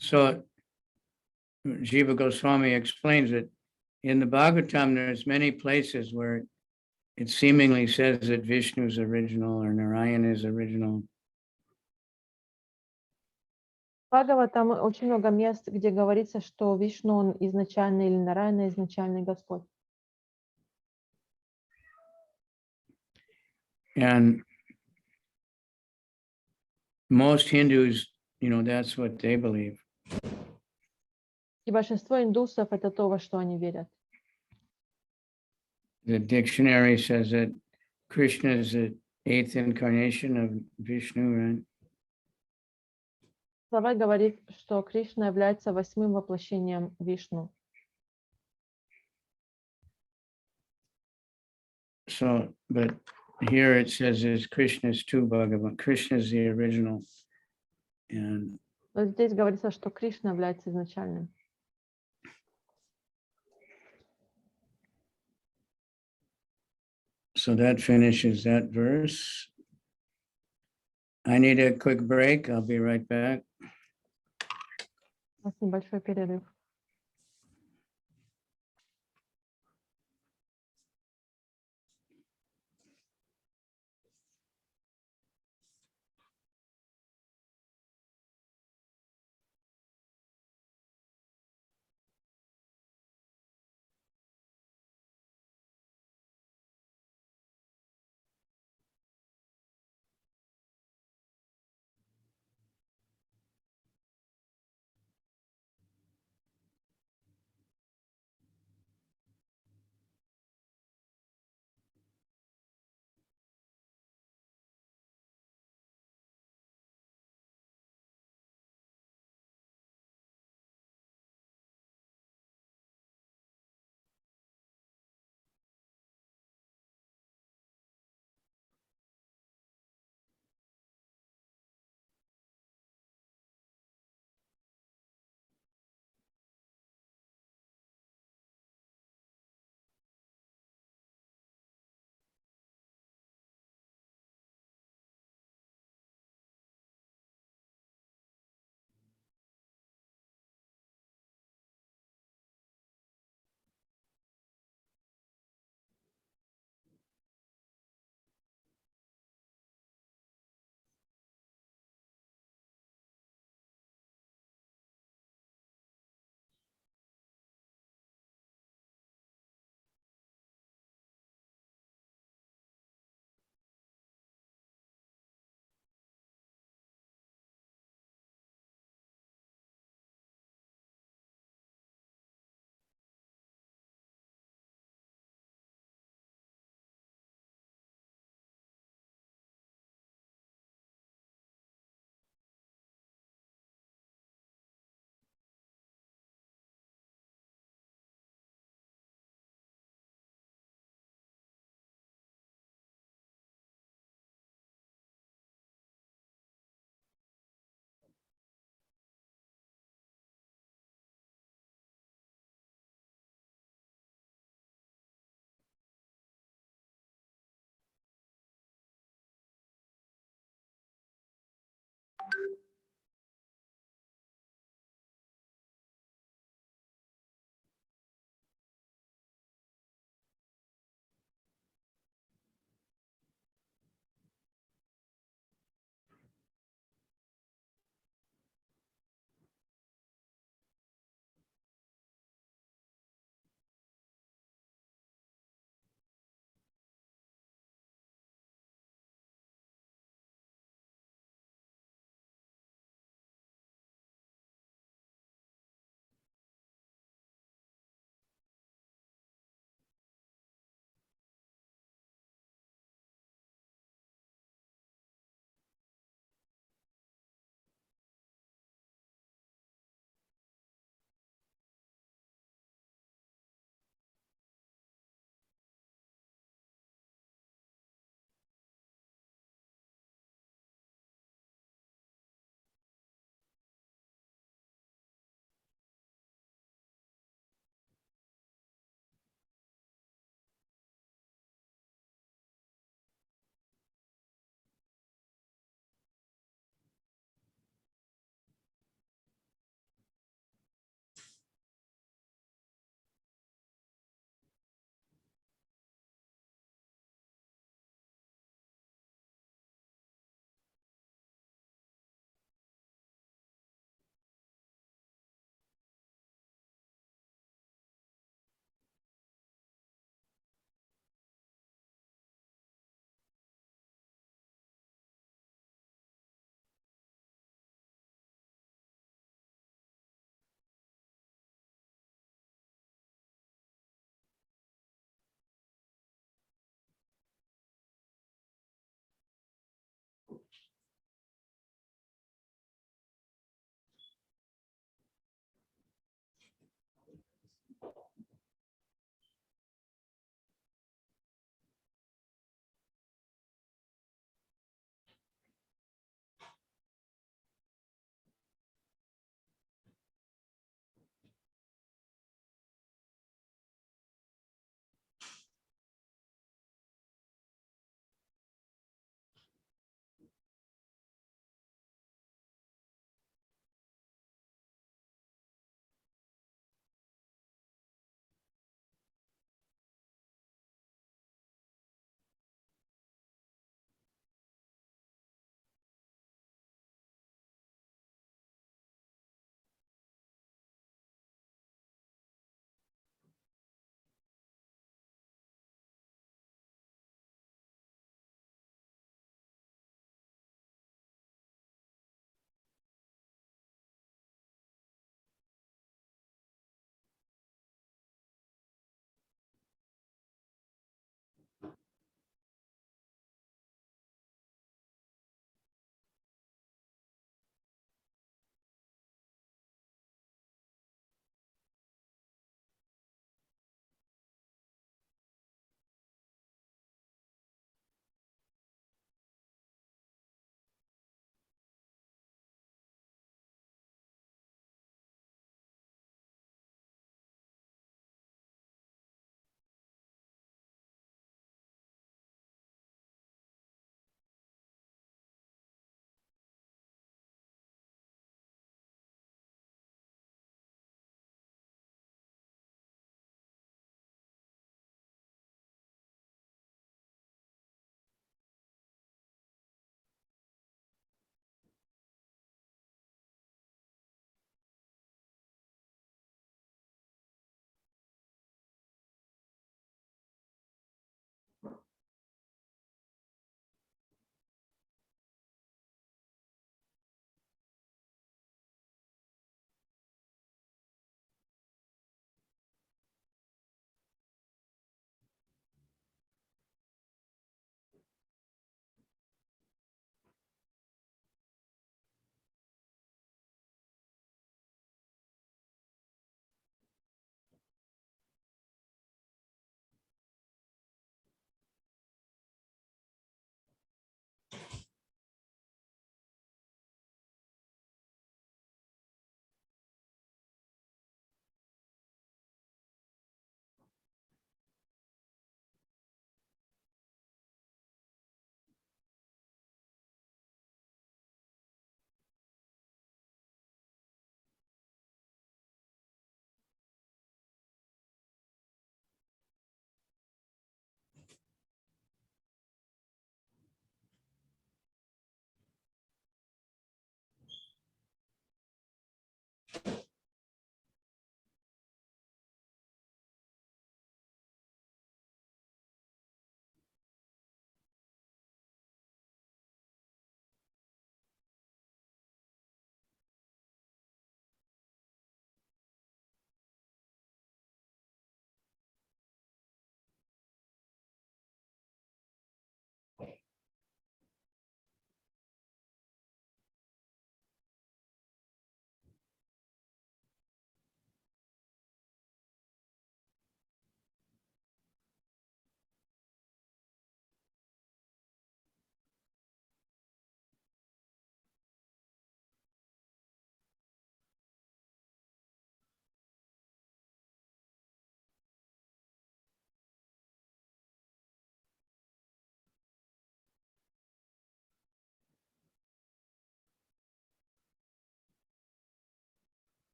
So Jiva Goswami explains that in the Bhagavatam there's many places where it seemingly says that Vishnu is original or Narayana is original. Бхагаватам очень много мест, где говорится, что Вишну он изначальный или Нараяна изначальный Господь. And most Hindus, that's what they believe. И большинство индусов это то, во что они верят. The dictionary says that Krishna is the 8th incarnation of Vishnu, right? Словарь говорит, что Кришна является 8-м воплощением Вишну. So, but here it says is Krishna's tu Bhagavan. Krishna is the original. And Но здесь говорится, что Кришна является изначальным. so that finishes that verse. I need a quick break. I'll be right back. У нас небольшой перерыв.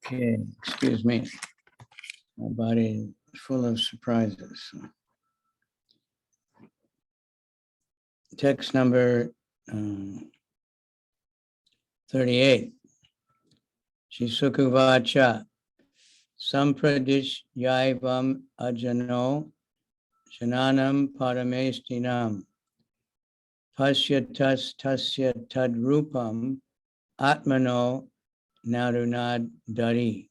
Okay, excuse me. My body is full of surprises. Text number 38. Shisukuvacha Sampradish Yaivam Ajano Jananam Paramestinam Pasyatas Tasya Tadrupam Atmano Narunad Dari.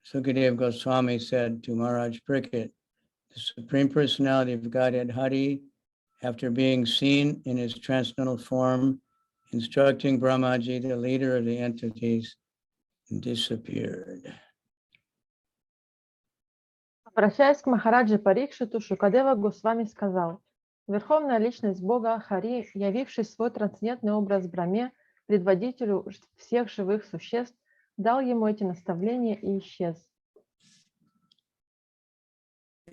Sukadeva Goswami said to Maharaj Parikshit, the Supreme Personality of Godhead Hari, after being seen in his transcendental form, instructing Brahmaji, the leader of the entities, disappeared. Обращаясь к Махараджи Парикшиту, Шукадева Госвами сказал: Верховная Личность Бога Хари, явившись свой трансцендентный образ Брахме, предводителю всех живых существ, дал ему эти наставления и исчез.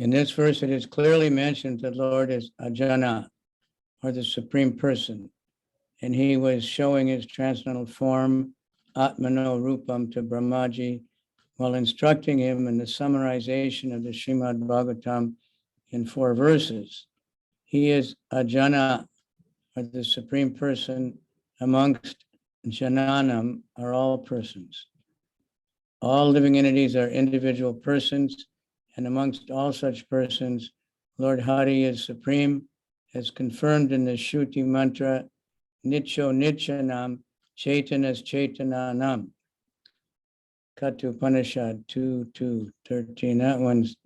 In this verse, it is clearly mentioned that the Lord is Ajana, or the Supreme Person, and he was showing his transcendental form, Atmano Rupam, to Brahmaji, while instructing him in the summarization of the Srimad Bhagavatam in 4 verses. He is Ajana, or the Supreme Person, amongst Jananam are all persons. All living entities are individual persons, and amongst all such persons, Lord Hari is supreme, as confirmed in the Shruti mantra, Nityo Nityanam, Chaitanas Chaitananam. Katu Upanishad 2:13. That one's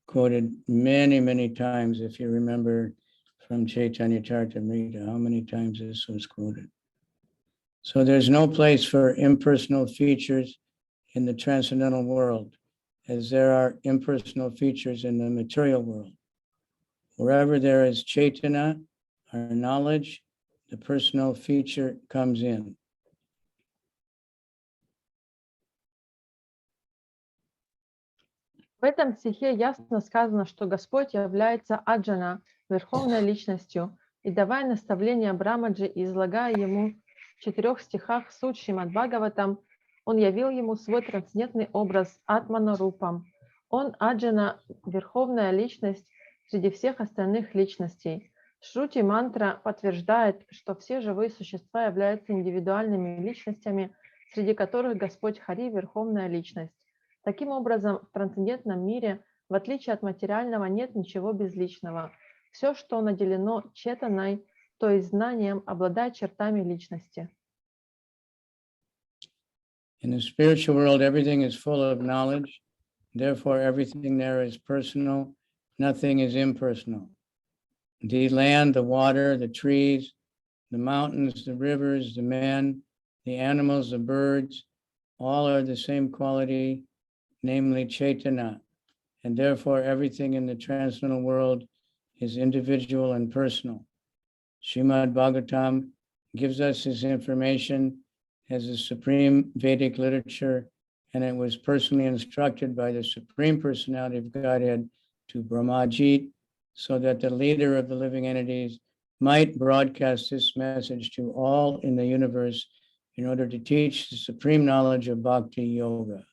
quoted many, many times, if you remember from Chaitanya Charitamrita, how many times this was quoted. So there's no place for impersonal features in the transcendental world, as there are impersonal features in the material world. Wherever there is Chaitana, or knowledge, the personal feature comes in. В этом стихе ясно сказано, что Господь является Аджана, Верховной Личностью, и давая наставления Брамаджи и излагая ему в 4 стихах суть Шримад Бхагаватам, он явил ему свой трансцендентный образ Атмана Рупам. Он Аджана, Верховная Личность среди всех остальных личностей. Шрути мантра подтверждает, что все живые существа являются индивидуальными личностями, среди которых Господь Хари – Верховная Личность. Таким образом, в трансцендентном мире, в отличие от материального, нет ничего безличного. Все, что наделено четаной, то есть знанием, обладает чертами личности. In the spiritual world, everything is full of knowledge. Therefore, everything there is personal. Nothing is impersonal. The land, the water, the trees, the mountains, the rivers, the men, the animals, the birds, all are the same quality, namely Chaitana. And therefore, everything in the transcendental world is individual and personal. Srimad Bhagavatam gives us this information as a supreme Vedic literature, and it was personally instructed by the Supreme Personality of Godhead to Brahmaji, so that the leader of the living entities might broadcast this message to all in the universe in order to teach the supreme knowledge of Bhakti Yoga.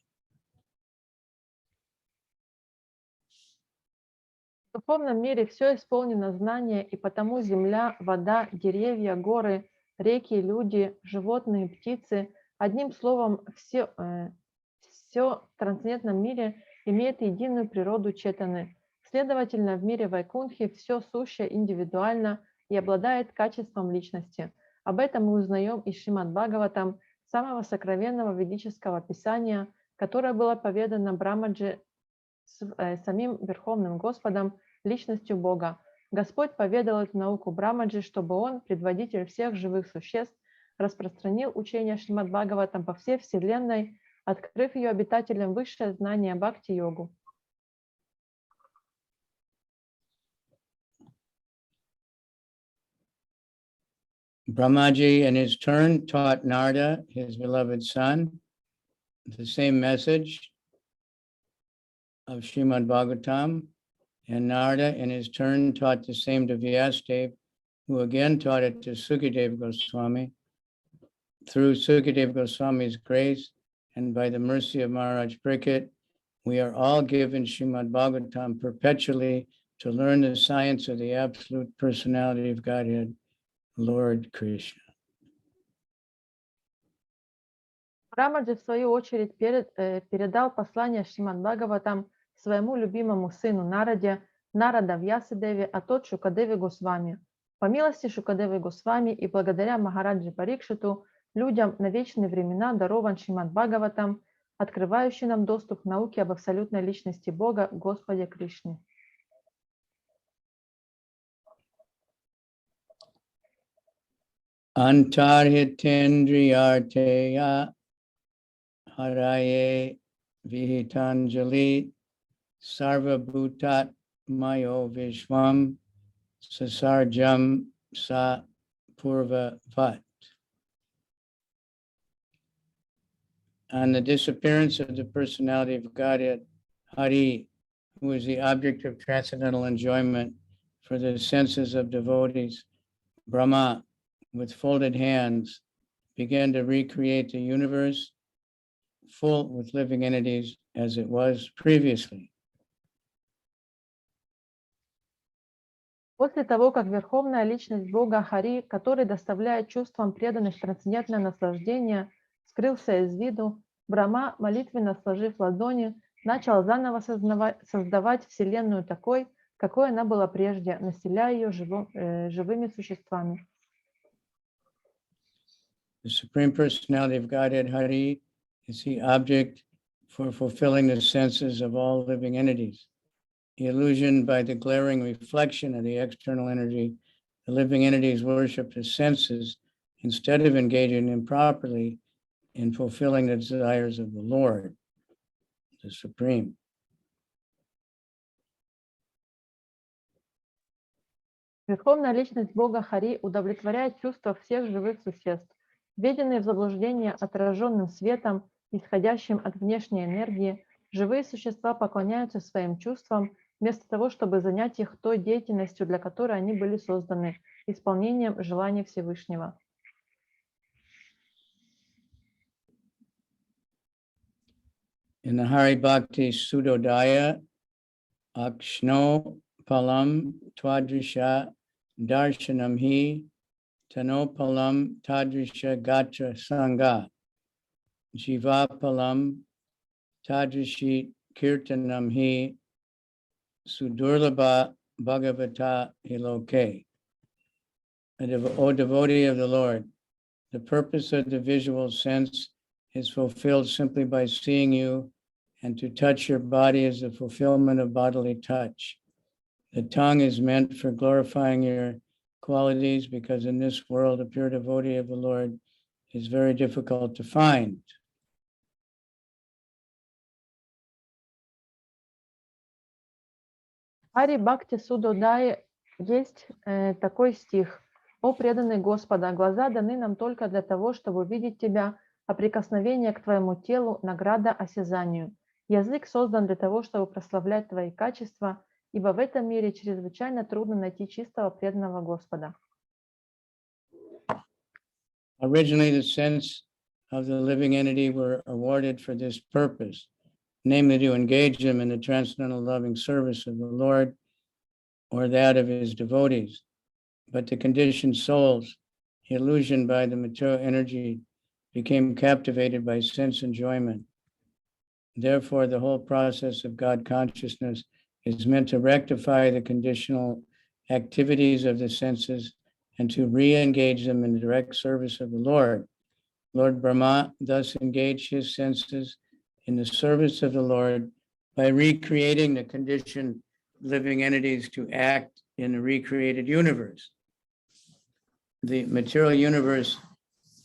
В духовном мире все исполнено знания, и потому земля, вода, деревья, горы, реки, люди, животные, птицы, одним словом, все в трансцендентном мире имеет единую природу четаны. Следовательно, в мире Вайкунтхи все сущее индивидуально и обладает качеством личности. Об этом мы узнаем из Шримад Бхагаватам, самого сокровенного ведического писания, которое было поведано Брамаджи самим Верховным Господом, личностью Бога. Господь поведал эту науку Брамаджи, чтобы он, предводитель всех живых существ, распространил учение Шримад Бхагаватам по всей Вселенной, открыв ее обитателям высшее знание Бхакти-йогу. Brahmaji, in his turn, taught Narada, his beloved son, the same message of Srimad Bhagavatam, And Narada, in his turn, taught the same to Vyasadeva, who again taught it to Sukadeva Goswami. Through Sukadeva Goswami's grace and by the mercy of Maharaj Parikshit, we are all given Srimad Bhagavatam perpetually to learn the science of the absolute personality of Godhead, Lord Krishna. Рамаджи, в свою очередь, передал послание Шримад Бхагаватам своему любимому сыну Нараде, Нарада Вьясадеве, а тот Шукадеве Госвами. По милости Шукадевы Госвами и благодаря Махараджи Парикшиту, людям на вечные времена дарован Шримад Бхагаватам, открывающий нам доступ к науке об абсолютной личности Бога, Господе Кришне. Antarhitendriyarteya haraye vihitanjali sarva bhutat mayo vishvam sasarjam sa purva vat. On the disappearance of the personality of Godhead, Hari, who is the object of transcendental enjoyment for the senses of devotees, Brahma, with folded hands, began to recreate the universe full with living entities as it was previously. После того, как Верховная Личность Бога Хари, который доставляет чувствам преданных трансцендентное наслаждение, скрылся из виду, Брахма, молитвенно сложив ладони, начал заново создавать Вселенную такой, какой она была прежде, населяя ее живыми существами. The Supreme Personality of Godhead, Hari, is the object for fulfilling the senses of all living entities. Illusioned by the glaring reflection of the external energy, the living entities worship the senses instead of engaging improperly in fulfilling the desires of the Lord, the Supreme. Верховная Личность Бога Хари удовлетворяет чувства всех живых существ. Введенные в заблуждение отраженным светом, исходящим от внешней энергии, живые существа поклоняются своим чувствам, вместо того, чтобы занять их той деятельностью, для которой они были созданы, исполнением желаний Всевышнего. In the Hari Bhakti Sudodaya, Akshno Palam Twadrisha Darshanam Hi Tanopalam Tadrisha Gatra Sangha Jiva Palam Tadrishi Kirtanam Hi Sudurlabha Bhagavata Hiloke. O devotee of the Lord, the purpose of the visual sense is fulfilled simply by seeing you, and to touch your body is the fulfillment of bodily touch. The tongue is meant for glorifying your qualities, because in this world a pure devotee of the Lord is very difficult to find. Хари Бхакти Судодай есть такой стих. «О преданный Господа, глаза даны нам только для того, чтобы видеть Тебя, а прикосновение к Твоему телу – награда осязанию. Язык создан для того, чтобы прославлять Твои качества, ибо в этом мире чрезвычайно трудно найти чистого преданного Господа». Originally, the sense of the living entity were awarded for this purpose, namely to engage them in the transcendental loving service of the Lord or that of his devotees. But the conditioned souls, illusioned by the material energy, became captivated by sense enjoyment. Therefore, the whole process of God consciousness is meant to rectify the conditional activities of the senses and to re-engage them in the direct service of the Lord. Lord Brahma thus engaged his senses in the service of the Lord by recreating the conditioned living entities to act in the recreated universe. The material universe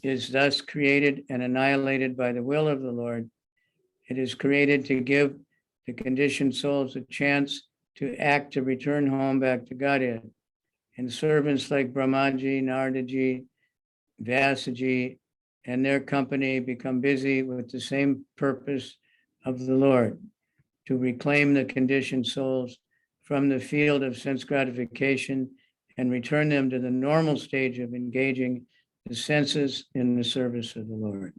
is thus created and annihilated by the will of the Lord. It is created to give the conditioned souls a chance to act to return home back to Godhead. And servants like Brahmaji, Naradaji, Vyasaji, and their company become busy with the same purpose of the Lord, to reclaim the conditioned souls from the field of sense gratification and return them to the normal stage of engaging the senses in the service of the Lord.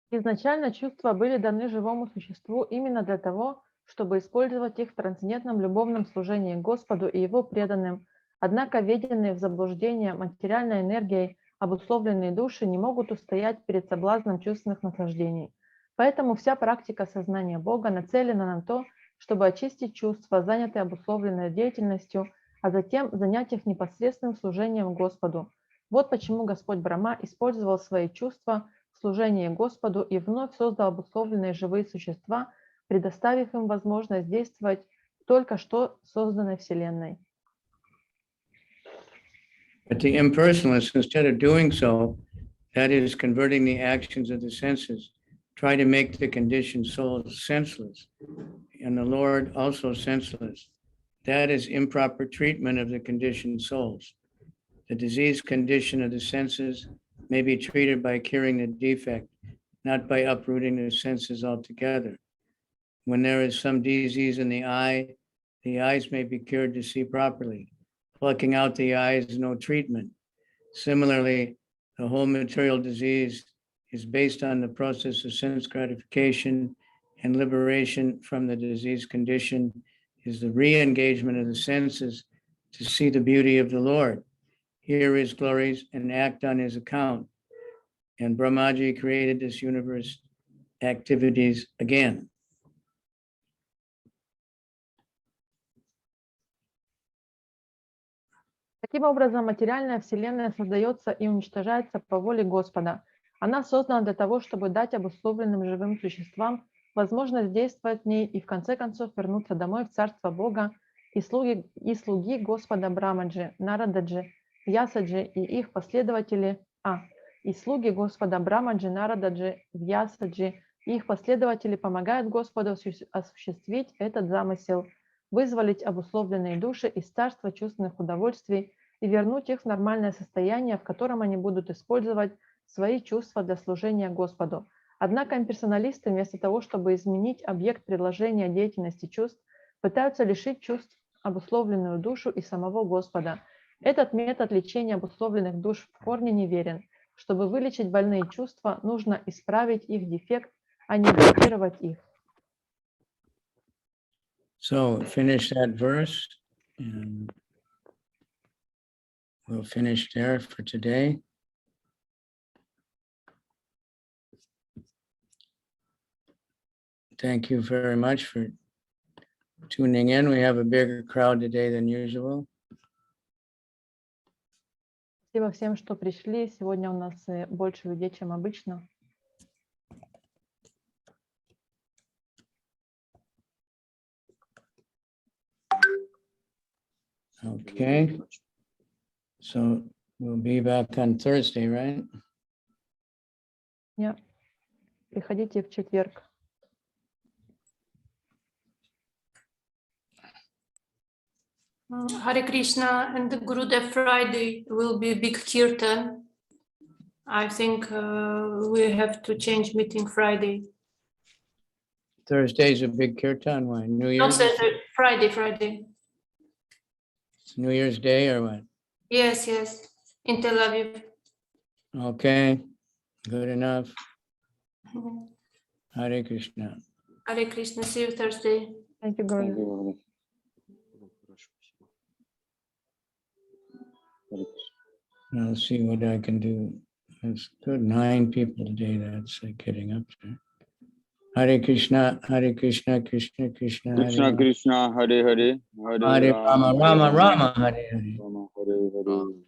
Изначально чувства были даны живому существу именно для того, чтобы использовать их в трансцендентном любовном служении Господу и Его преданным. Однако введенные в заблуждение материальной энергией обусловленные души не могут устоять перед соблазном чувственных наслаждений. Поэтому вся практика сознания Бога нацелена на то, чтобы очистить чувства, занятые обусловленной деятельностью, а затем занять их непосредственным служением Господу. Вот почему Господь Брахма использовал свои чувства в служении Господу и вновь создал обусловленные живые существа, предоставив им возможность действовать в только что созданной Вселенной. But the impersonalists, instead of doing so, that is, converting the actions of the senses, try to make the conditioned souls senseless, and the Lord also senseless. That is improper treatment of the conditioned souls. The diseased condition of the senses may be treated by curing the defect, not by uprooting the senses altogether. When there is some disease in the eyes may be cured to see properly. Plucking out the eye is no treatment. Similarly, the whole material disease is based on the process of sense gratification, and liberation from the disease condition is the re-engagement of the senses to see the beauty of the Lord, hear his glories, and act on his account. And Brahmaji created this universe activities again. Таким образом, материальная Вселенная создается и уничтожается по воле Господа. Она создана для того, чтобы дать обусловленным живым существам возможность действовать в ней и в конце концов вернуться домой в Царство Бога, и слуги Господа Брамаджи, Нарададжи, Вьясаджи и их последователи, и слуги Господа Брамаджи, Нарададжи, Вьясаджи и их последователи помогают Господу осуществить этот замысел, вызволить обусловленные души из царства чувственных удовольствий и вернуть их в нормальное состояние, в котором они будут использовать свои чувства для служения Господу. Однако имперсоналисты, вместо того, чтобы изменить объект предложения деятельности чувств, пытаются лишить чувств обусловленную душу и самого Господа. Этот метод лечения обусловленных душ в корне неверен. Чтобы вылечить больные чувства, нужно исправить их дефект, а не блокировать их. So finish that verse, and we'll finish there for today. Thank you very much for tuning in. We have a bigger crowd today than usual. Спасибо всем, что пришли. Сегодня у нас больше людей, чем обычно. Okay. So we'll be back on Thursday, right? Yeah. Приходите в четверг. Hare Krishna, and the Gurudev Friday will be big kirtan. I think we have to change meeting Friday. Thursday's a big kirtan. Why? New Not Year's? Saturday, Friday. It's New Year's Day or what? Yes, in Tel Aviv. Okay, good enough. Hare Krishna. Hare Krishna, see you Thursday. Thank you, Guru. I'll see what I can do. That's good. 9 people today. That's getting up there. Hare Krishna, Krishna Krishna, Krishna Krishna, Hare Hare, Hare Rama, Rama Rama, Hare Hare. Rama, Hare Hare.